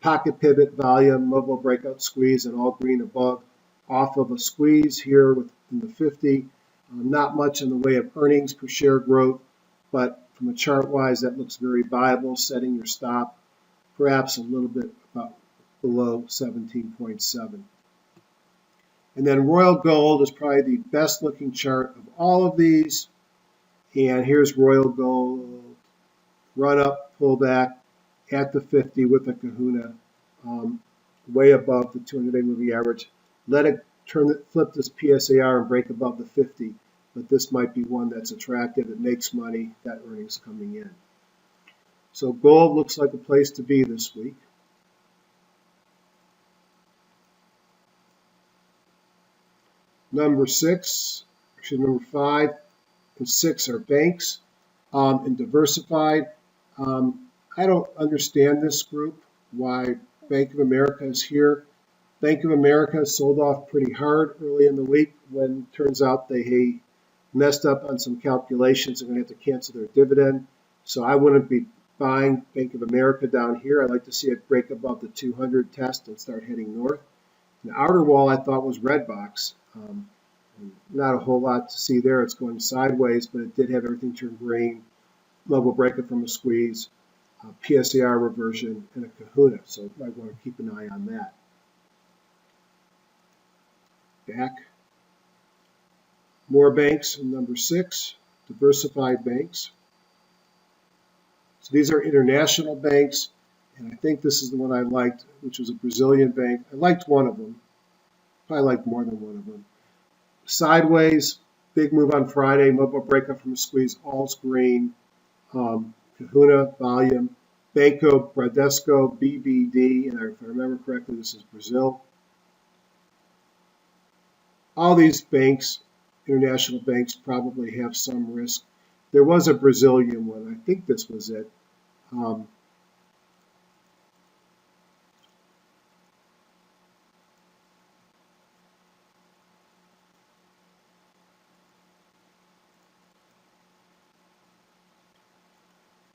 Pocket pivot, volume, mobile breakout squeeze, and all green above. Off of a squeeze here within the 50. Not much in the way of earnings per share growth, but from a chart wise, that looks very viable. Setting your stop perhaps a little bit about below 17.7. And then Royal Gold is probably the best looking chart of all of these. And here's Royal Gold, run up, pull back at the 50 with a kahuna, way above the 200-day moving average. Let it flip this PSAR and break above the 50, but this might be one that's attractive. It makes money, that earnings coming in. So gold looks like a place to be this week. Number 5 and 6 are banks and diversified. I don't understand this group, why Bank of America is here. Bank of America sold off pretty hard early in the week when it turns out they messed up on some calculations and going to have to cancel their dividend. So I wouldn't be buying Bank of America down here. I'd like to see it break above the 200 test and start heading north. The outer wall I thought was Redbox. Not a whole lot to see there. It's going sideways, but it did have everything turn green. Level breakup from a squeeze, PSAR reversion, and a kahuna. So I want to keep an eye on that. Back. More banks in number 6, diversified banks. So these are international banks, and I think this is the one I liked, which was a Brazilian bank. I liked one of them. Probably liked more than one of them. Sideways, big move on Friday, mobile breakup from a squeeze, all's green, kahuna, volume, Banco Bradesco, BBD, and if I remember correctly, this is Brazil. All these banks, international banks, probably have some risk. There was a Brazilian one. I think this was it.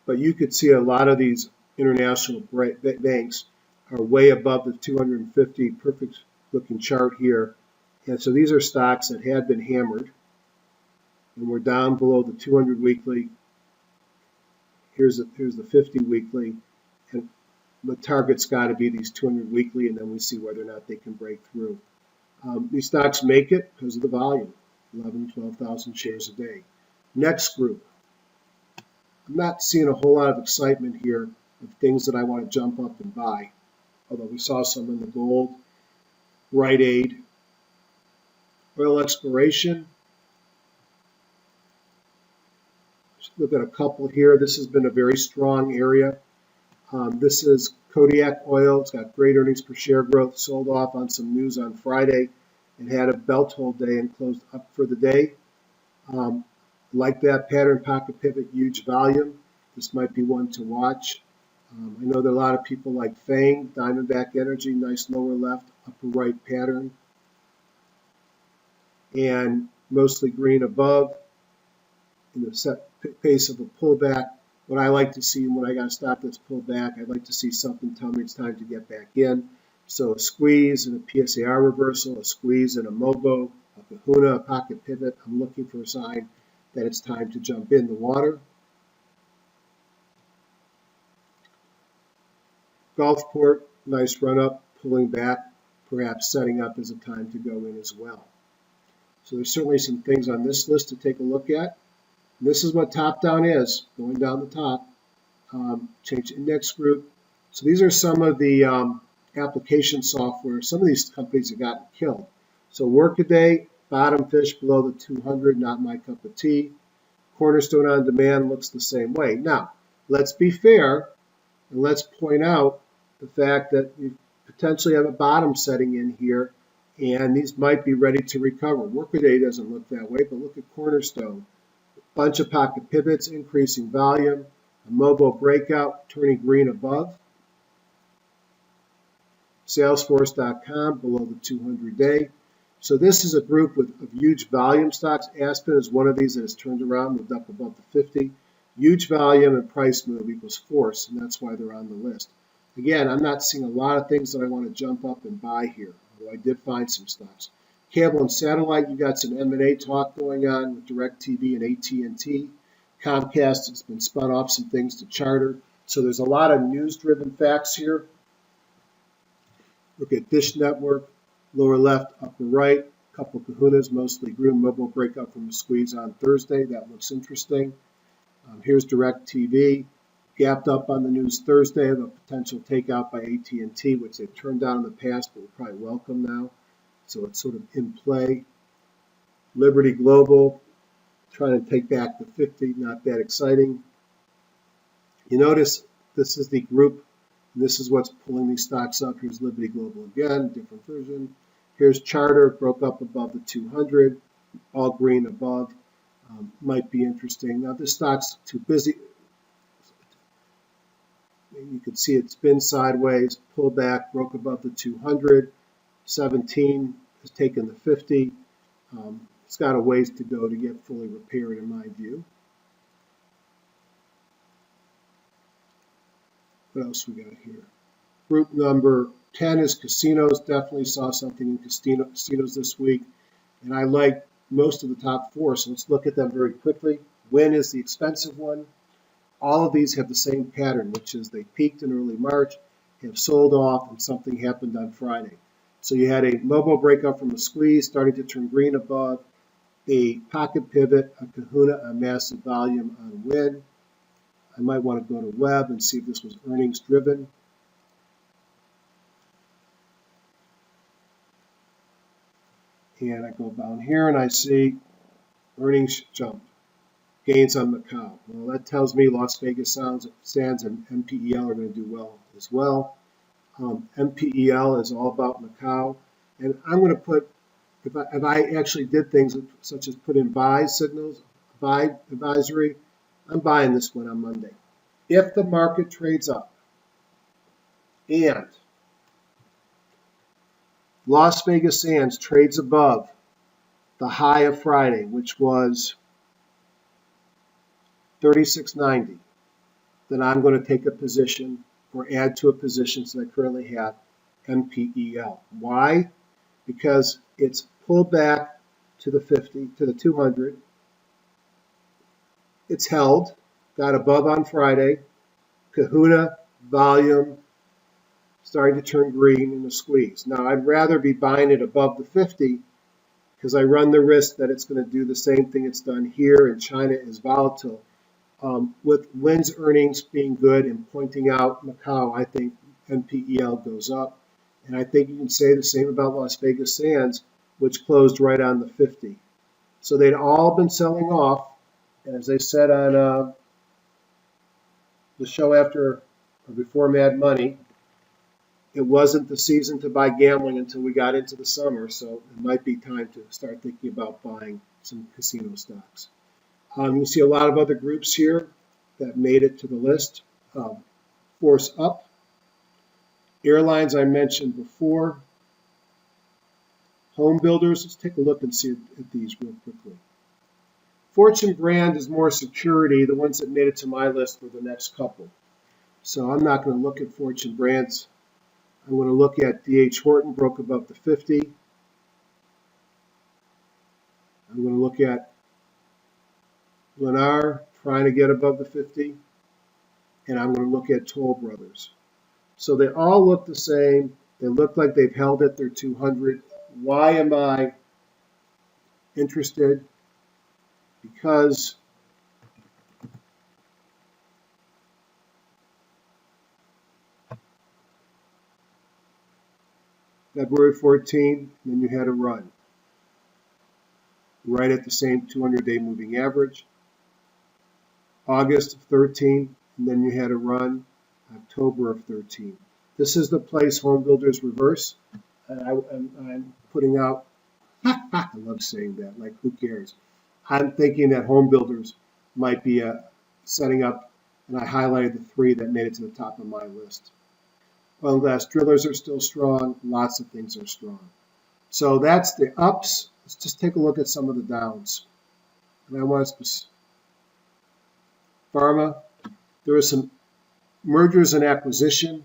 But you could see a lot of these international banks are way above the 250, perfect looking chart here. And so these are stocks that had been hammered, and we're down below the 200 weekly. Here's the 50 weekly, and the target's got to be these 200 weekly, and then we see whether or not they can break through. These stocks make it because of the volume, 11, 12,000 shares a day. Next group. I'm not seeing a whole lot of excitement here of things that I want to jump up and buy, although we saw some in the gold, Rite Aid, oil exploration. Let's look at a couple here. This has been a very strong area. This is Kodiak Oil. It's got great earnings per share growth, sold off on some news on Friday and had a belt hold day and closed up for the day. Like that pattern, pocket pivot, huge volume. This might be one to watch. I know that a lot of people like Fang, Diamondback Energy, nice lower left, upper right pattern. And mostly green above in the set pace of a pullback. What I like to see when I got a stock that's pulled back, I'd like to see something tell me it's time to get back in. So a squeeze and a PSAR reversal, a squeeze and a MOBO, a kahuna, a pocket pivot. I'm looking for a sign that it's time to jump in the water. Gulfport, nice run up, pulling back, perhaps setting up as a time to go in as well. So there's certainly some things on this list to take a look at. And this is what top down is, going down the top. Change index group. So these are some of the application software. Some of these companies have gotten killed. So Workaday, bottom fish below the 200, not my cup of tea. Cornerstone on Demand looks the same way. Now, let's be fair, and let's point out the fact that we potentially have a bottom setting in here, and these might be ready to recover. Workaday doesn't look that way, but look at Cornerstone. A bunch of pocket pivots, increasing volume, a mobile breakout, turning green above. Salesforce.com below the 200-day. So this is a group of huge volume stocks. Aspen is one of these that has turned around, moved up above the 50. Huge volume and price move equals force, and that's why they're on the list. Again, I'm not seeing a lot of things that I want to jump up and buy here, although I did find some stocks. Cable and satellite, you got some M&A talk going on with DirecTV and AT&T. Comcast has been spun off some things to Charter. So there's a lot of news-driven facts here. Look at Dish Network, lower left, upper right. A couple of kahunas, mostly grew. Mobile breakup from a squeeze on Thursday. That looks interesting. Here's DirecTV. Gapped up on the news Thursday of a potential takeout by AT&T, which they've turned down in the past, but will probably welcome now. So it's sort of in play. Liberty Global, trying to take back the 50, not that exciting. You notice this is the group, and this is what's pulling these stocks up. Here's Liberty Global again, different version. Here's Charter, broke up above the 200, all green above. Might be interesting. Now this stock's too busy. You can see it's been sideways, pulled back, broke above the 200. 17 has taken the 50. It's got a ways to go to get fully repaired in my view. What else we got here? Group number 10 is casinos. Definitely saw something in casinos this week. And I like most of the top four, so let's look at them very quickly. Wynn is the expensive one. All of these have the same pattern, which is they peaked in early March, have sold off, and something happened on Friday. So you had a mobile breakup from a squeeze, starting to turn green above, a pocket pivot, a kahuna, a massive volume on Wynn. I might want to go to Web and see if this was earnings driven. And I go down here and I see earnings jump. Gains on Macau. Well, that tells me Las Vegas Sands and MPEL are going to do well as well. MPEL is all about Macau. And I'm going to put, if I actually did things such as put in buy signals, buy advisory, I'm buying this one on Monday. If the market trades up and Las Vegas Sands trades above the high of Friday, which was 36.90, then I'm going to take a position or add to a position that I currently have, MPEL. Why? Because it's pulled back to the 50, to the 200. It's held, got above on Friday. Kahuna, volume, starting to turn green in the squeeze. Now, I'd rather be buying it above the 50 because I run the risk that it's going to do the same thing it's done here, and China is volatile. With Wynn's earnings being good and pointing out Macau, I think MPEL goes up. And I think you can say the same about Las Vegas Sands, which closed right on the 50. So they'd all been selling off. And as I said on the show after or before Mad Money, it wasn't the season to buy gambling until we got into the summer. So it might be time to start thinking about buying some casino stocks. You'll see a lot of other groups here that made it to the list. Force Up. Airlines I mentioned before. Home builders, let's take a look and see at these real quickly. Fortune Brand is more security. The ones that made it to my list were the next couple. So I'm not going to look at Fortune Brands. I'm going to look at D.H. Horton, broke above the 50. I'm going to look at Lennar, trying to get above the 50. And I'm going to look at Toll Brothers. So they all look the same. They look like they've held at their 200. Why am I interested? Because February 14, then you had a run right at the same 200-day moving average. August of 13, and then you had a run October of 13. This is the place home builders reverse. I'm putting out, I love saying that, like who cares? I'm thinking that home builders might be setting up, and I highlighted the three that made it to the top of my list. Oil and gas drillers are still strong. Lots of things are strong. So that's the ups. Let's just take a look at some of the downs. And I want to Pharma. There was some mergers and acquisition.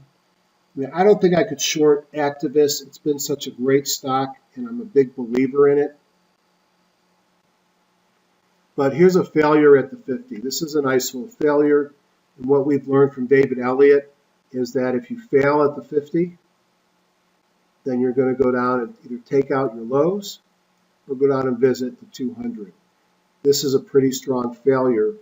I don't think I could short Activist. It's been such a great stock, and I'm a big believer in it. But here's a failure at the 50. This is a nice little failure. And what we've learned from David Elliott is that if you fail at the 50, then you're going to go down and either take out your lows or go down and visit the 200. This is a pretty strong failure,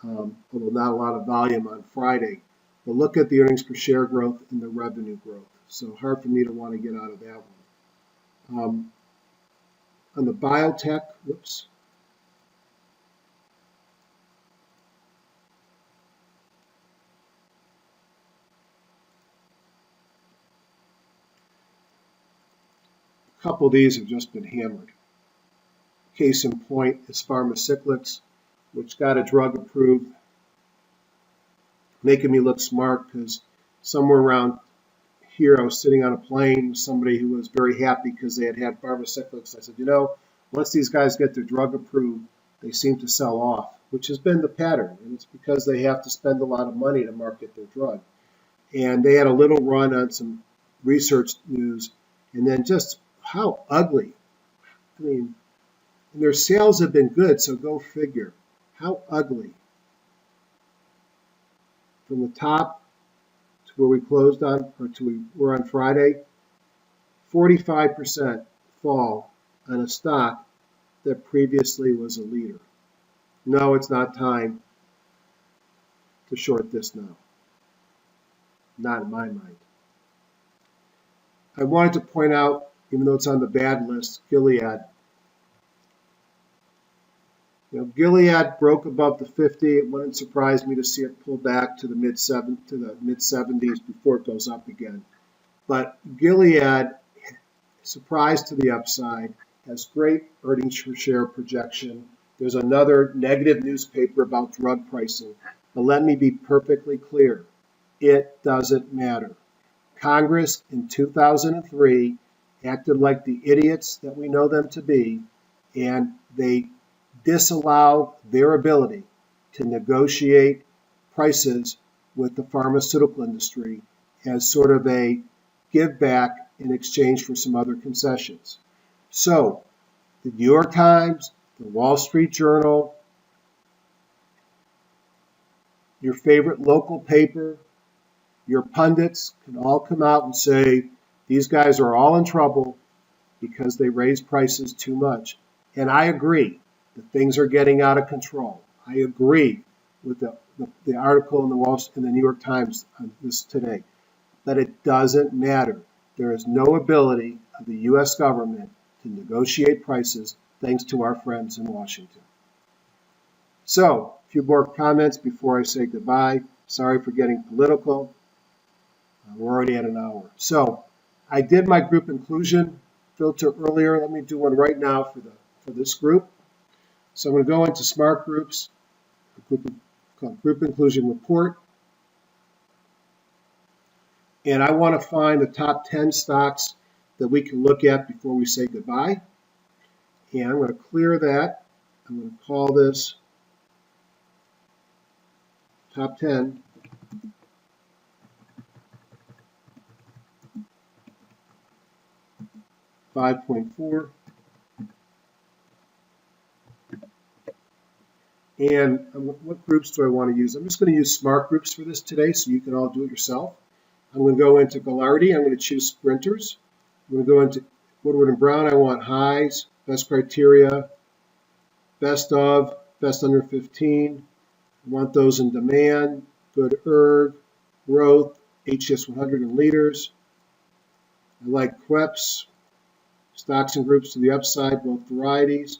although not a lot of volume on Friday. But look at the earnings per share growth and the revenue growth. So hard for me to want to get out of that one. On the biotech, whoops. A couple of these have just been hammered. Case in point is Pharmacyclics, which got a drug approved, making me look smart because somewhere around here I was sitting on a plane with somebody who was very happy because they had Pharmacyclics. I said, you know, once these guys get their drug approved, they seem to sell off, which has been the pattern. And it's because they have to spend a lot of money to market their drug. And they had a little run on some research news, and then just how ugly. I mean, and their sales have been good, so go figure. How ugly. From the top to where we closed on, or to we were on Friday, 45% fall on a stock that previously was a leader. No, it's not time to short this now. Not in my mind. I wanted to point out, even though it's on the bad list, Gilead. You know, Gilead broke above the 50. It wouldn't surprise me to see it pull back to the mid 70s before it goes up again. But Gilead, surprised to the upside, has great earnings per share projection. There's another negative newspaper about drug pricing. But let me be perfectly clear. It doesn't matter. Congress in 2003 acted like the idiots that we know them to be, and they disallow their ability to negotiate prices with the pharmaceutical industry as sort of a give back in exchange for some other concessions. So, the New York Times, the Wall Street Journal, your favorite local paper, your pundits can all come out and say, these guys are all in trouble because they raise prices too much. And I agree that things are getting out of control. I agree with the article in the New York Times on this today. But it doesn't matter. There is no ability of the U.S. government to negotiate prices thanks to our friends in Washington. So, a few more comments before I say goodbye. Sorry for getting political. We're already at an hour. So, I did my group inclusion filter earlier. Let me do one right now for this group. So I'm going to go into Smart Groups, Group Inclusion Report. And I want to find the top 10 stocks that we can look at before we say goodbye. And I'm going to clear that. I'm going to call this top 10. $5.4. And what groups do I want to use? I'm just going to use Smart Groups for this today, so you can all do it yourself. I'm going to go into Galardi. I'm going to choose Sprinters. I'm going to go into Woodward and Brown. I want highs, best criteria, best of, best under 15. I want those in demand, good ERG, growth, HGS 100 and leaders. I like QEPs. Stocks and groups to the upside, both varieties.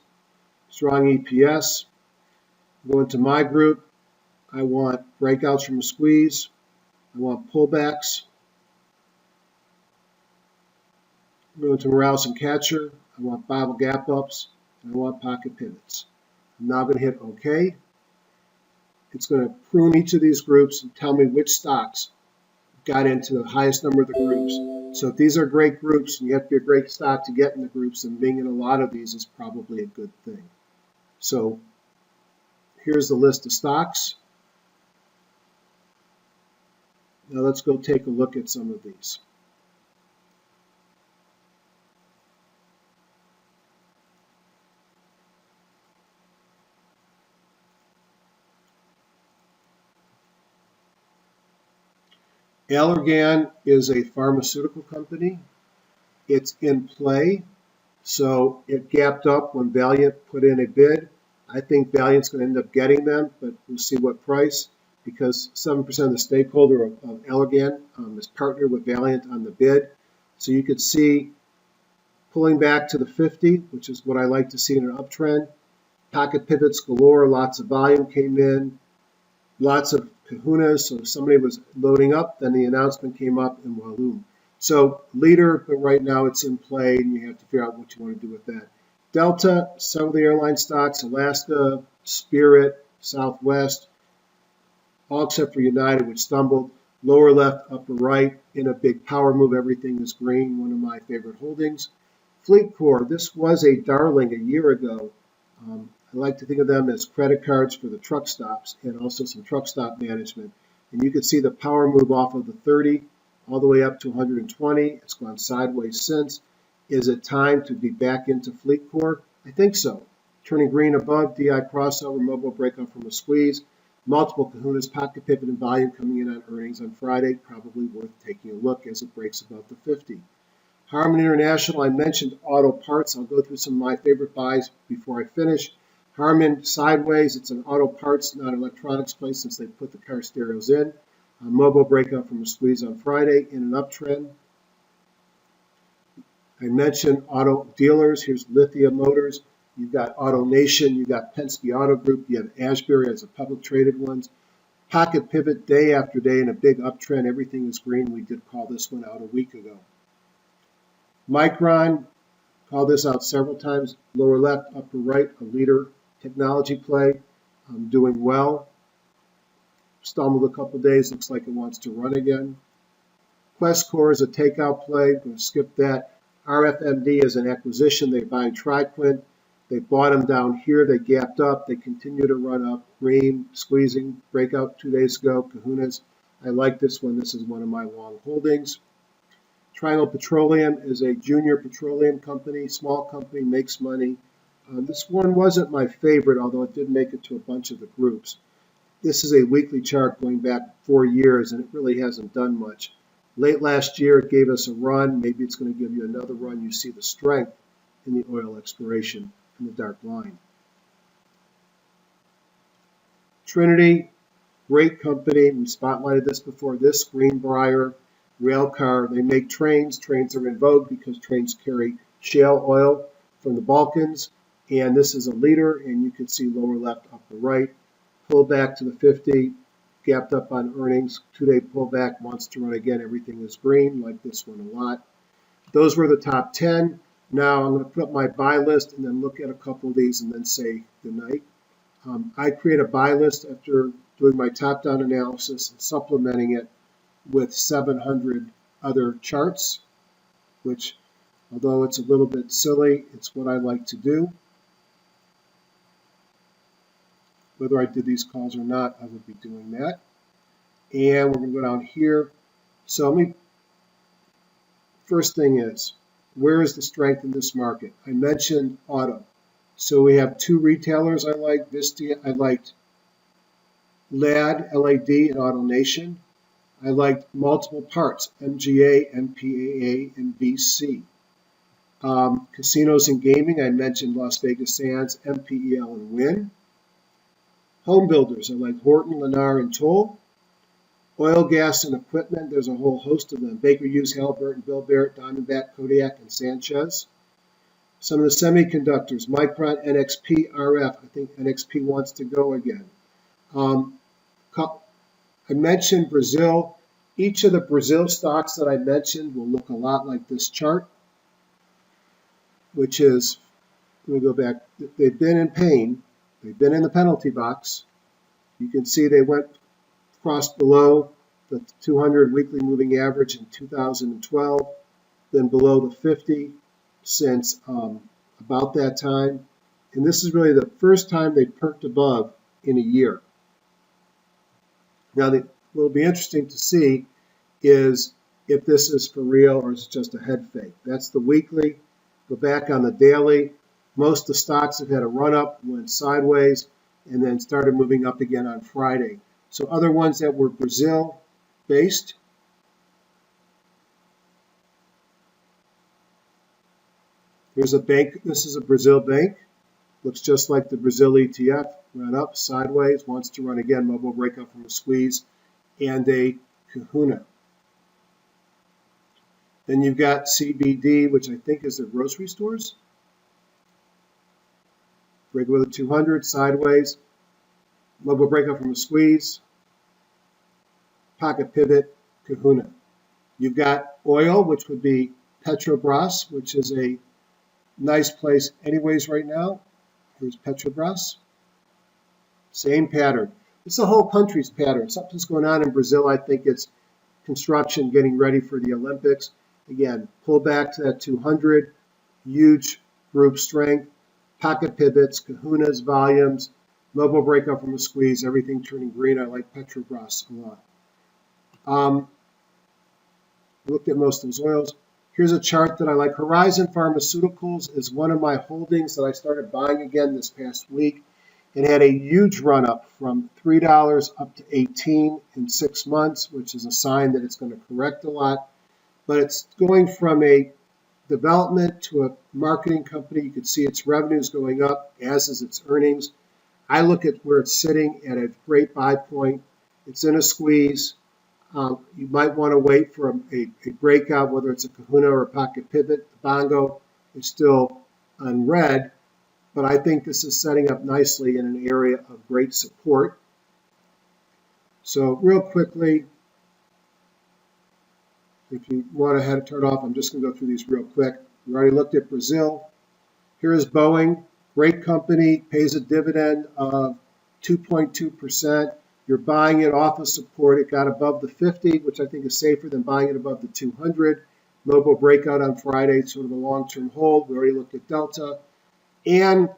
Strong EPS. Go into my group. I want breakouts from a squeeze. I want pullbacks. Go into Morales and Catcher. I want Bible gap ups. And I want pocket pivots. I'm now going to hit OK. It's going to prune each of these groups and tell me which stocks got into the highest number of the groups. So if these are great groups and you have to be a great stock to get in the groups, then being in a lot of these is probably a good thing. So here's the list of stocks. Now let's go take a look at some of these. Allergan is a pharmaceutical company. It's in play, so it gapped up when Valiant put in a bid. I think Valiant's going to end up getting them, but we'll see what price, because 7% of the stakeholder of Allergan is partnered with Valiant on the bid. So you could see pulling back to the 50, which is what I like to see in an uptrend. Pocket pivots galore, lots of volume came in, lots of kahunas, so if somebody was loading up, then the announcement came up and waloo. So leader, but right now it's in play and you have to figure out what you want to do with that. Delta, some of the airline stocks, Alaska, Spirit, Southwest, all except for United, which stumbled. Lower left, upper right, in a big power move, everything is green, one of my favorite holdings. Fleet Corps, this was a darling a year ago. I like to think of them as credit cards for the truck stops and also some truck stop management. And you can see the power move off of the 30 all the way up to 120. It's gone sideways since. Is it time to be back into Fleet Corps? I think so. Turning green above, DI crossover, mobile breakout from a squeeze. Multiple kahunas, pocket pivot and volume coming in on earnings on Friday. Probably worth taking a look as it breaks above the 50. Harman International, I mentioned auto parts. I'll go through some of my favorite buys before I finish. Harman sideways, it's an auto parts, not an electronics play since they put the car stereos in. Mobile breakout from a squeeze on Friday in an uptrend. I mentioned auto dealers. Here's Lithia Motors. You've got Auto Nation. You've got Penske Auto Group. You have Ashbury as a public traded ones. Pocket pivot day after day in a big uptrend. Everything is green. We did call this one out a week ago. Micron, called this out several times. Lower left, upper right, a leader technology play. Doing well. Stumbled a couple days. Looks like it wants to run again. Questcore is a takeout play. I'm going to skip that. RFMD is an acquisition. They buy TriQuint. They bought them down here. They gapped up. They continue to run up. Green, squeezing, breakout 2 days ago. Kahunas. I like this one. This is one of my long holdings. Triangle Petroleum is a junior petroleum company, small company, makes money. This one wasn't my favorite, although it did make it to a bunch of the groups. This is a weekly chart going back 4 years, and it really hasn't done much. Late last year, it gave us a run. Maybe it's going to give you another run. You see the strength in the oil exploration in the dark line. Trinity, great company. We spotlighted this before. This Greenbrier rail car, they make trains. Trains are in vogue because trains carry shale oil from the Balkans. And this is a leader, and you can see lower left, upper right. Pull back to the 50. Gapped up on earnings, 2-day pullback, wants to run again. Everything is green, like this one a lot. Those were the top 10. Now I'm going to put up my buy list and then look at a couple of these and then say goodnight. I create a buy list after doing my top-down analysis and supplementing it with 700 other charts, which, although it's a little bit silly, it's what I like to do. Whether I did these calls or not, I would be doing that. And we're going to go down here. So first thing is, where is the strength in this market? I mentioned auto. So we have two retailers I like. Vistia, I liked LAD, LAD, and Auto Nation. I liked multiple parts, MGA, MPAA, and VC. Casinos and gaming, I mentioned Las Vegas Sands, MPEL, and Wynn. Home builders, I like Horton, Lennar, and Toll. Oil, gas, and equipment, there's a whole host of them. Baker Hughes, Halliburton, Bill Barrett, Diamondback, Kodiak, and Sanchez. Some of the semiconductors, Micron, NXP, RF. I think NXP wants to go again. I mentioned Brazil. Each of the Brazil stocks that I mentioned will look a lot like this chart, which is, let me go back, they've been in pain. They've been in the penalty box. You can see they went crossed below the 200 weekly moving average in 2012, then below the 50 since about that time. And this is really the first time they perked above in a year. Now, what will be interesting to see is if this is for real or it's just a head fake. That's the weekly. Go back on the daily. Most of the stocks have had a run up, went sideways, and then started moving up again on Friday. So other ones that were Brazil based. Here's a bank. This is a Brazil bank. Looks just like the Brazil ETF. Ran up, sideways, wants to run again. Mobile breakout from a squeeze and a kahuna. Then you've got CBD, which I think is the grocery stores. Break with a 200, sideways. Mobile breakout from a squeeze. Pocket pivot, kahuna. You've got oil, which would be Petrobras, which is a nice place anyways right now. Here's Petrobras. Same pattern. It's the whole country's pattern. Something's going on in Brazil. I think it's construction getting ready for the Olympics. Again, pull back to that 200. Huge group strength. Pocket pivots, kahunas, volumes, mobile breakout from a squeeze, everything turning green. I like Petrobras a lot. Looked at most of those oils. Here's a chart that I like. Horizon Pharmaceuticals is one of my holdings that I started buying again this past week. It had a huge run up from $3 up to $18 in 6 months, which is a sign that it's going to correct a lot. But it's going from a development to a marketing company. You can see its revenues going up, as is its earnings. I look at where it's sitting at a great buy point. It's in a squeeze. You might want to wait for a breakout, whether it's a kahuna or a pocket pivot. The bongo is still unread, but I think this is setting up nicely in an area of great support. So real quickly, if you want to have it turned off, I'm just going to go through these real quick. We already looked at Brazil. Here is Boeing, great company, pays a dividend of 2.2%. You're buying it off of support. It got above the 50, which I think is safer than buying it above the 200. Mobile breakout on Friday, sort of a long-term hold. We already looked at Delta. And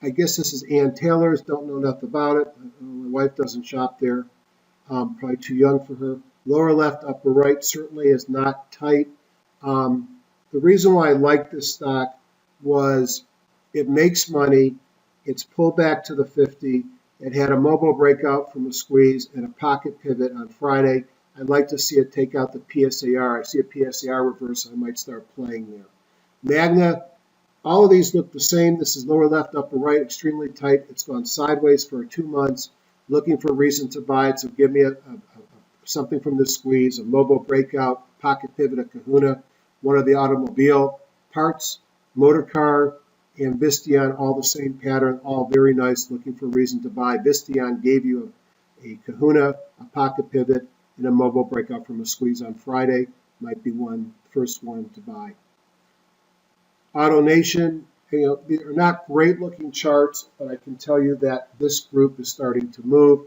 I guess this is Ann Taylor's. Don't know enough about it. My wife doesn't shop there. Probably too young for her. Lower left, upper right certainly is not tight. The reason why I like this stock was it makes money. It's pulled back to the 50. It had a mobile breakout from a squeeze and a pocket pivot on Friday. I'd like to see it take out the PSAR. I see a PSAR reversal. I might start playing there. Magna, all of these look the same. This is lower left, upper right, extremely tight. It's gone sideways for 2 months. Looking for a reason to buy it, so give me something from this squeeze, a mobile breakout, pocket pivot, a kahuna, one of the automobile parts, motor car, and Visteon, all the same pattern, all very nice, looking for a reason to buy. Visteon gave you a kahuna, a pocket pivot, and a mobile breakout from a squeeze on Friday. Might be first one to buy. AutoNation, these are not great looking charts, but I can tell you that this group is starting to move.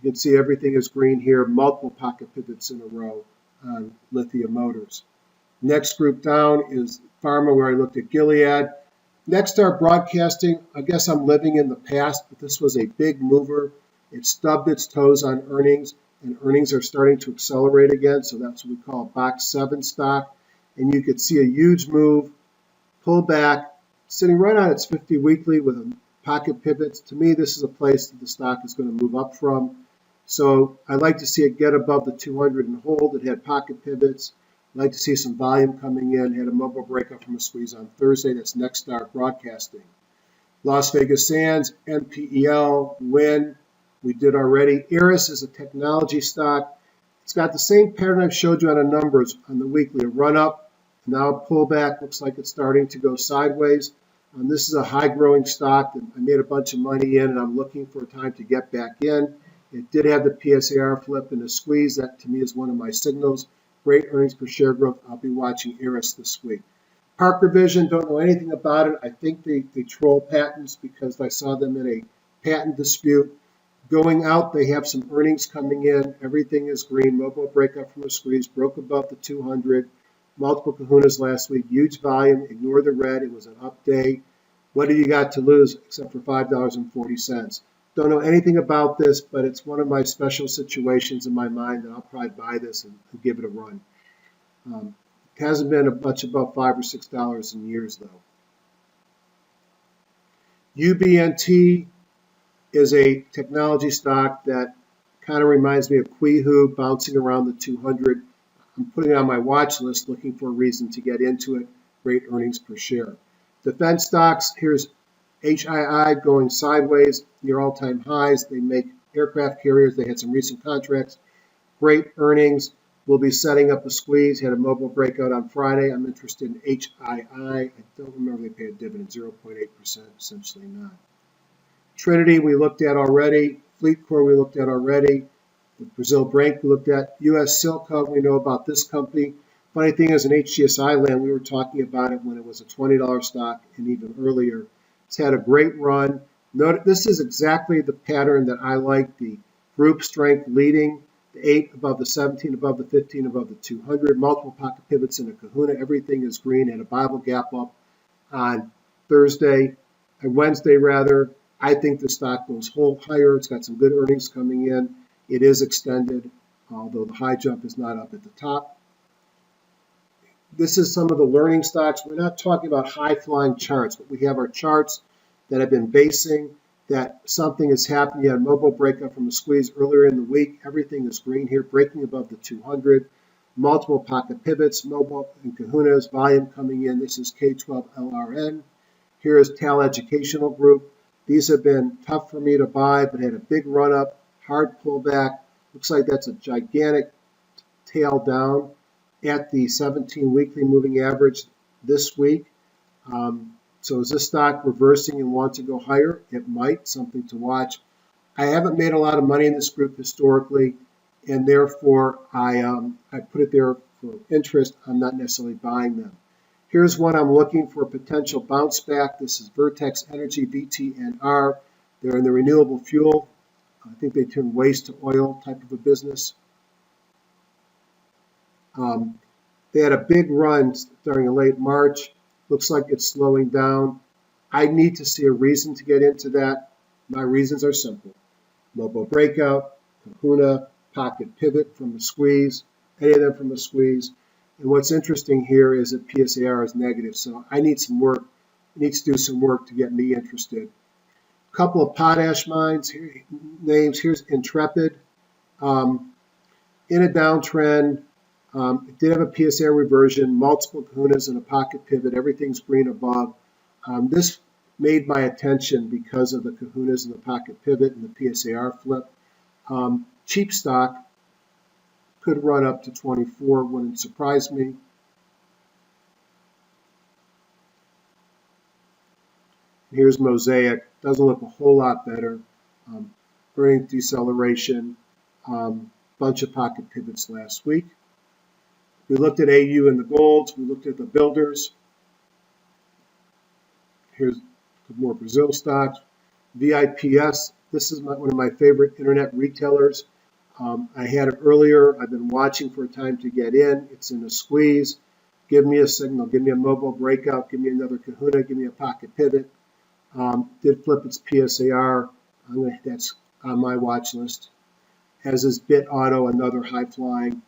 You can see everything is green here, multiple pocket pivots in a row on lithium motors. Next group down is Pharma, where I looked at Gilead. Nexstar Broadcasting, I guess I'm living in the past, but this was a big mover. It stubbed its toes on earnings, and earnings are starting to accelerate again, so that's what we call a box 7 stock. And you could see a huge move, pull back, sitting right on its 50 weekly with a pocket pivots. To me, this is a place that the stock is going to move up from. So I'd like to see it get above the 200 and hold. It had pocket pivots. I'd like to see some volume coming in. Had a mobile breakup from a squeeze on Thursday. That's Nexstar Broadcasting. Las Vegas Sands, MPEL, WIN, we did already. Eris is a technology stock. It's got the same pattern I've showed you on the numbers on the weekly. A run up, now a pullback. Looks like it's starting to go sideways. This is a high growing stock that I made a bunch of money in, and I'm looking for a time to get back in. It did have the PSAR flip and a squeeze. That to me is one of my signals. Great earnings per share growth. I'll be watching Eris this week. Parker Vision, don't know anything about it. I think they troll patents because I saw them in a patent dispute. Going out, they have some earnings coming in. Everything is green. Mobile breakup from a squeeze. Broke above the 200. Multiple kahunas last week. Huge volume. Ignore the red. It was an up day. What do you got to lose except for $5.40? Don't know anything about this, but it's one of my special situations in my mind that I'll probably buy this and give it a run. It hasn't been much above $5 or $6 in years, though. UBNT is a technology stock that kind of reminds me of Qihu, bouncing around the 200. I'm putting it on my watch list, looking for a reason to get into it. Great earnings per share. Defense stocks, here's HII going sideways near all-time highs. They make aircraft carriers. They had some recent contracts. Great earnings. We'll be setting up a squeeze. Had a mobile breakout on Friday. I'm interested in HII. I don't remember they paid a dividend, 0.8%, essentially not. Trinity we looked at already. Fleet Core we looked at already. The Brazil Brink we looked at. US Silco, we know about this company. Funny thing is, in HGSI land, we were talking about it when it was a $20 stock and even earlier. It's had a great run. Note, this is exactly the pattern that I like. The group strength leading, the 8 above the 17, above the 15, above the 200. Multiple pocket pivots in a kahuna. Everything is green. Had a Bible gap up on Wednesday rather. I think the stock goes higher. It's got some good earnings coming in. It is extended, although the high jump is not up at the top. This is some of the learning stocks. We're not talking about high-flying charts, but we have our charts that have been basing that something is happening. You had a mobile breakup from a squeeze earlier in the week. Everything is green here, breaking above the 200. Multiple pocket pivots, mobile and kahunas, volume coming in. This is K12LRN. Here is Tal Educational Group. These have been tough for me to buy, but had a big run-up, hard pullback. Looks like that's a gigantic tail down at the 17 weekly moving average this week. So is this stock reversing and wants to go higher? It might, something to watch. I haven't made a lot of money in this group historically, and therefore I put it there for interest. I'm not necessarily buying them. Here's one I'm looking for a potential bounce back. This is Vertex Energy, VTNR. They're in the renewable fuel. I think they turn waste to oil type of a business. They had a big run starting in late March. Looks like it's slowing down. I need to see a reason to get into that. My reasons are simple. Mobile breakout, kahuna, pocket pivot from the squeeze, any of them from the squeeze. And what's interesting here is that PSAR is negative, so I need some work. It needs to do some work to get me interested. A couple of potash mines, names. Here's Intrepid. In a downtrend, it did have a PSAR reversion, multiple kahunas and a pocket pivot. Everything's green above. This made my attention because of the kahunas and the pocket pivot and the PSAR flip. Cheap stock. Could run up to 24, wouldn't surprise me. Here's Mosaic, doesn't look a whole lot better. Earnings deceleration, bunch of pocket pivots last week. We looked at AU and the golds, we looked at the builders. Here's more Brazil stocks. VIPS, this is one of my favorite internet retailers. I had it earlier. I've been watching for a time to get in. It's in a squeeze. Give me a signal. Give me a mobile breakout. Give me another kahuna. Give me a pocket pivot. Did flip its PSAR. That's on my watch list. As is BitAuto, another high-flying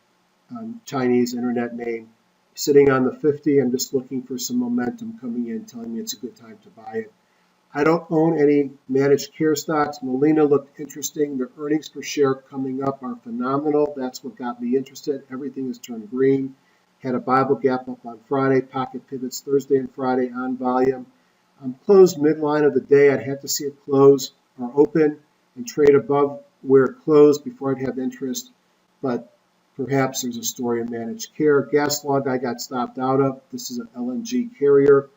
Chinese internet name. Sitting on the 50. I'm just looking for some momentum coming in, telling me it's a good time to buy it. I don't own any managed care stocks. Molina looked interesting. Their earnings per share coming up are phenomenal. That's what got me interested. Everything has turned green. Had a Bible gap up on Friday. Pocket pivots Thursday and Friday on volume. Closed midline of the day. I'd have to see it close or open and trade above where it closed before I'd have interest. But perhaps there's a story in managed care. Gas log I got stopped out of. This is an LNG carrier.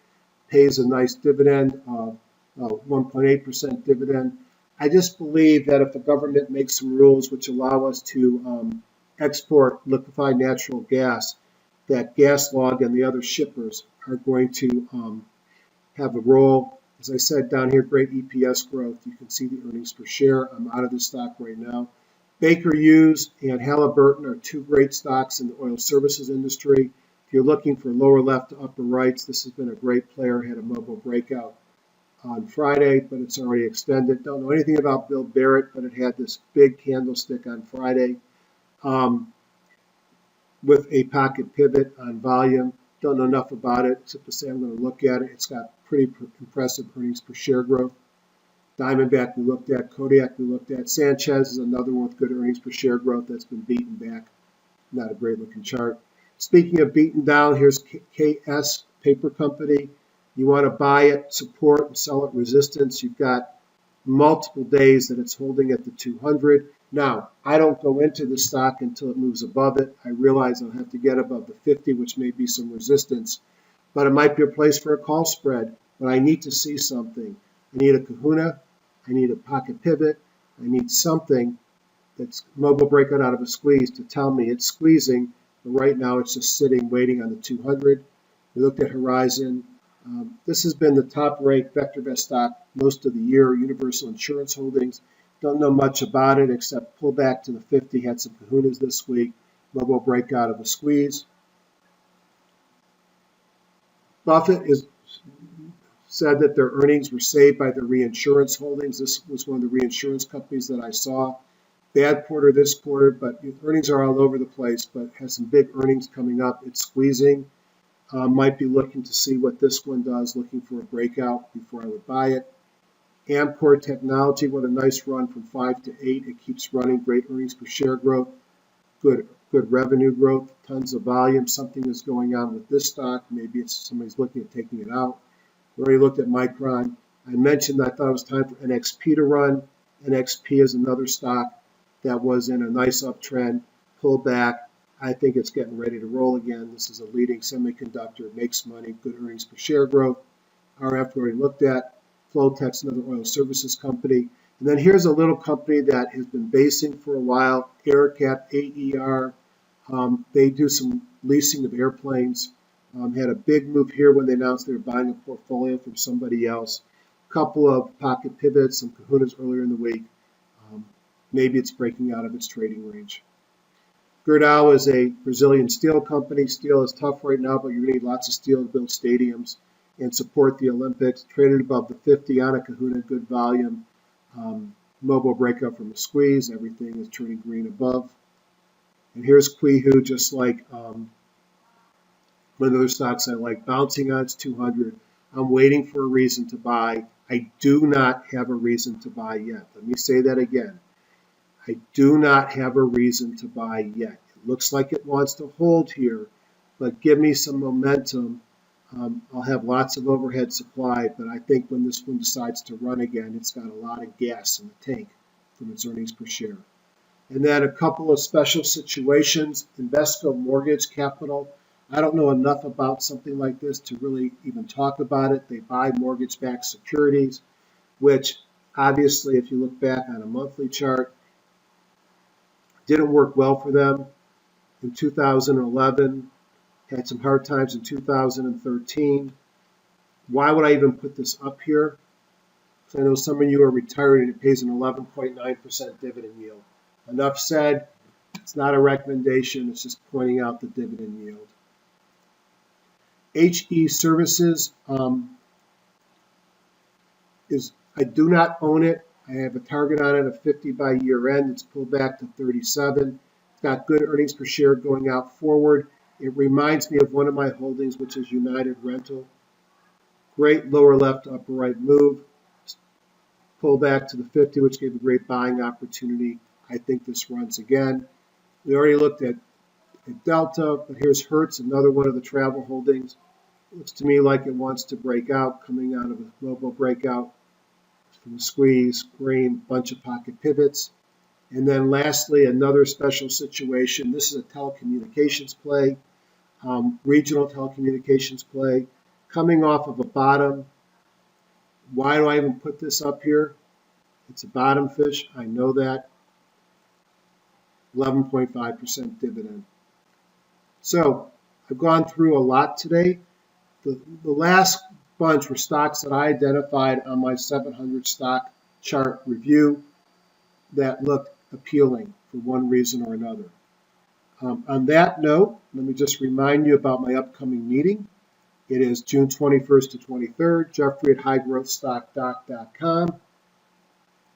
Pays a nice dividend of 1.8% dividend. I just believe that if the government makes some rules which allow us to export liquefied natural gas, that gas log and the other shippers are going to have a role. As I said down here, great EPS growth. You can see the earnings per share. I'm out of the stock right now. Baker Hughes and Halliburton are two great stocks in the oil services industry. If you're looking for lower left to upper rights, this has been a great player. Had a mobile breakout on Friday, but it's already extended. Don't know anything about Bill Barrett, but it had this big candlestick on Friday with a pocket pivot on volume. Don't know enough about it except to say I'm going to look at it. It's got pretty impressive earnings per share growth. Diamondback we looked at, Kodiak we looked at. Sanchez is another one with good earnings per share growth that's been beaten back. Not a great looking chart. Speaking of beaten down, here's KS Paper Company. You want to buy it, support, and sell at resistance. You've got multiple days that it's holding at the 200. Now, I don't go into the stock until it moves above it. I realize I'll have to get above the 50, which may be some resistance, but it might be a place for a call spread. But I need to see something. I need a kahuna. I need a pocket pivot. I need something that's mobile breakout out of a squeeze to tell me it's squeezing, but right now it's just sitting waiting on the 200. We looked at Horizon. This has been the top-ranked VectorVest stock most of the year. Universal Insurance Holdings. Don't know much about it except pull back to the 50. Had some kahunas this week. Mobile breakout of a squeeze. Buffett said that their earnings were saved by their reinsurance holdings. This was one of the reinsurance companies that I saw. Bad quarter this quarter, but earnings are all over the place, but has some big earnings coming up. It's squeezing. Might be looking to see what this one does, looking for a breakout before I would buy it. Amcor Technology, what a nice run from 5 to 8. It keeps running, great earnings per share growth, good revenue growth, tons of volume. Something is going on with this stock. Maybe it's somebody's looking at taking it out. We already looked at Micron. I mentioned I thought it was time for NXP to run. NXP is another stock that was in a nice uptrend, pull back. I think it's getting ready to roll again. This is a leading semiconductor, makes money, good earnings per share growth. RF we already looked at. Flotex, another oil services company. And then here's a little company that has been basing for a while, AerCap, AER. They do some leasing of airplanes. Had a big move here when they announced they were buying a portfolio from somebody else. A couple of pocket pivots, some kahunas earlier in the week. Maybe it's breaking out of its trading range. Gerdau is a Brazilian steel company. Steel is tough right now, but you're going to need lots of steel to build stadiums and support the Olympics. Traded above the 50 on a kahuna, good volume. Mobile breakout from a squeeze. Everything is turning green above. And here's Qihu, just like one of the other stocks I like, bouncing on its 200. I'm waiting for a reason to buy. I do not have a reason to buy yet. Let me say that again. I do not have a reason to buy yet. It looks like it wants to hold here, but give me some momentum. I'll have lots of overhead supply, but I think when this one decides to run again, it's got a lot of gas in the tank from its earnings per share. And then a couple of special situations. Invesco Mortgage Capital. I don't know enough about something like this to really even talk about it. They buy mortgage-backed securities, which obviously, if you look back on a monthly chart, didn't work well for them in 2011, had some hard times in 2013. Why would I even put this up here? Because I know some of you are retired and it pays an 11.9% dividend yield. Enough said. It's not a recommendation. It's just pointing out the dividend yield. HE Services I do not own it. I have a target on it of 50 by year end. It's pulled back to 37. It's got good earnings per share going out forward. It reminds me of one of my holdings, which is United Rental. Great lower left, upper right move. Pull back to the 50, which gave a great buying opportunity. I think this runs again. We already looked at Delta, but here's Hertz, another one of the travel holdings. Looks to me like it wants to break out, coming out of a global breakout from a squeeze, green, bunch of pocket pivots. And then lastly, another special situation. This is a telecommunications play, regional telecommunications play, coming off of a bottom. Why do I even put this up here? It's a bottom fish. I know that. 11.5% dividend. So I've gone through a lot today. The last bunch were stocks that I identified on my 700 stock chart review that looked appealing for one reason or another. On that note, let me just remind you about my upcoming meeting. It is June 21st to 23rd, Jeffrey at highgrowthstockdoc.com.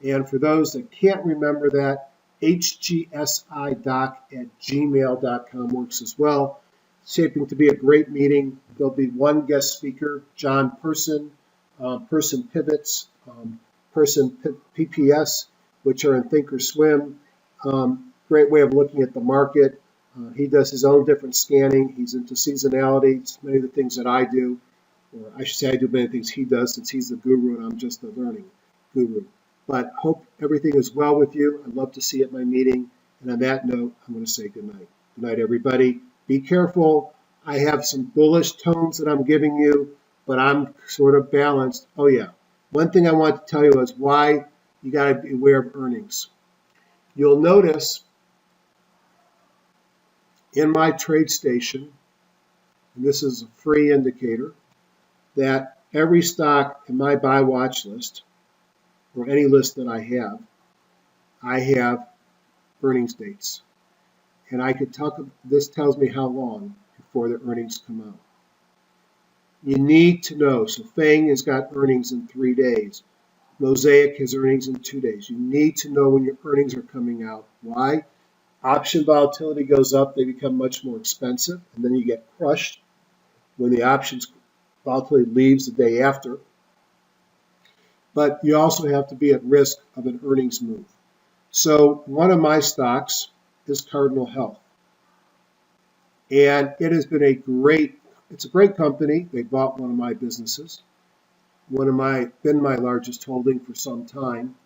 And for those that can't remember that, hgsidoc@gmail.com works as well. Shaping to be a great meeting. There'll be one guest speaker, John Person, Person Pivots, Person PPS, which are in Thinkorswim. Great way of looking at the market. He does his own different scanning. He's into seasonality. It's many of the things that I do, or I should say I do many things he does since he's the guru and I'm just the learning guru. But hope everything is well with you. I'd love to see you at my meeting. And on that note, I'm going to say good night. Good night, everybody. Be careful. I have some bullish tones that I'm giving you, but I'm sort of balanced. Oh, yeah. One thing I want to tell you is why you got to be aware of earnings. You'll notice in my trade station, and this is a free indicator, that every stock in my buy watch list, or any list that I have earnings dates. And I could talk, this tells me how long before the earnings come out. You need to know. So Fang has got earnings in 3 days. Mosaic has earnings in 2 days. You need to know when your earnings are coming out. Why? Option volatility goes up, they become much more expensive, and then you get crushed when the options volatility leaves the day after. But you also have to be at risk of an earnings move. So one of my stocks is Cardinal Health. And it has been it's a great company. They bought one of my businesses. Been my largest holding for some time.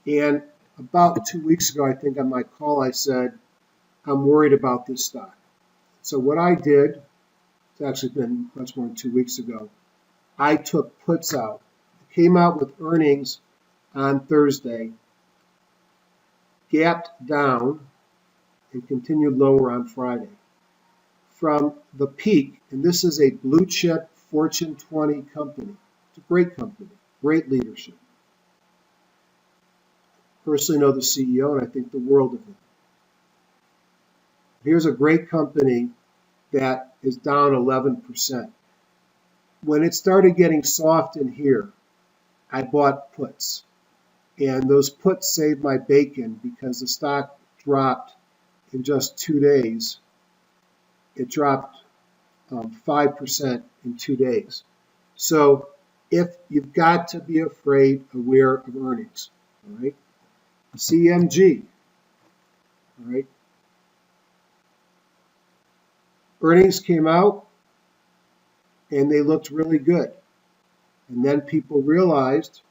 And about 2 weeks ago, I think on my call, I said, I'm worried about this stock. So what I did, it's actually been much more than 2 weeks ago, I took puts out. It came out with earnings on Thursday, gapped down, and continued lower on Friday. From the peak, and this is a blue chip Fortune 20 company. It's a great company, great leadership. Personally know the CEO, and I think the world of him. Here's a great company that is down 11%. When it started getting soft in here, I bought puts. And those puts saved my bacon because the stock dropped in just 2 days. It dropped 5% in 2 days. So if you've got to be aware of earnings, all right? CMG, all right? Earnings came out and they looked really good. And then people realized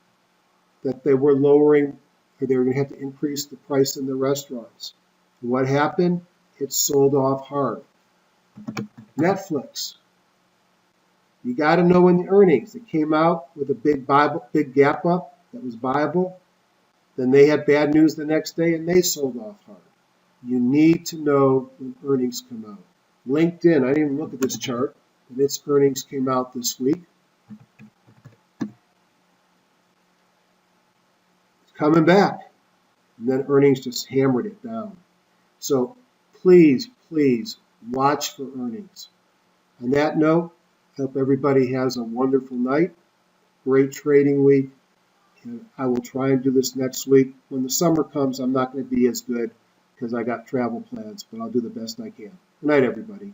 that they were lowering, or they were going to have to increase the price in the restaurants. And what happened? It sold off hard. Netflix. You got to know when the earnings. It came out with a big gap up that was viable. Then they had bad news the next day and they sold off hard. You need to know when earnings come out. LinkedIn, I didn't even look at this chart, but its earnings came out this week. It's coming back. And then earnings just hammered it down. So please, please watch for earnings. On that note, I hope everybody has a wonderful night, great trading week, and I will try and do this next week. When the summer comes, I'm not going to be as good because I got travel plans, but I'll do the best I can. Good night, everybody.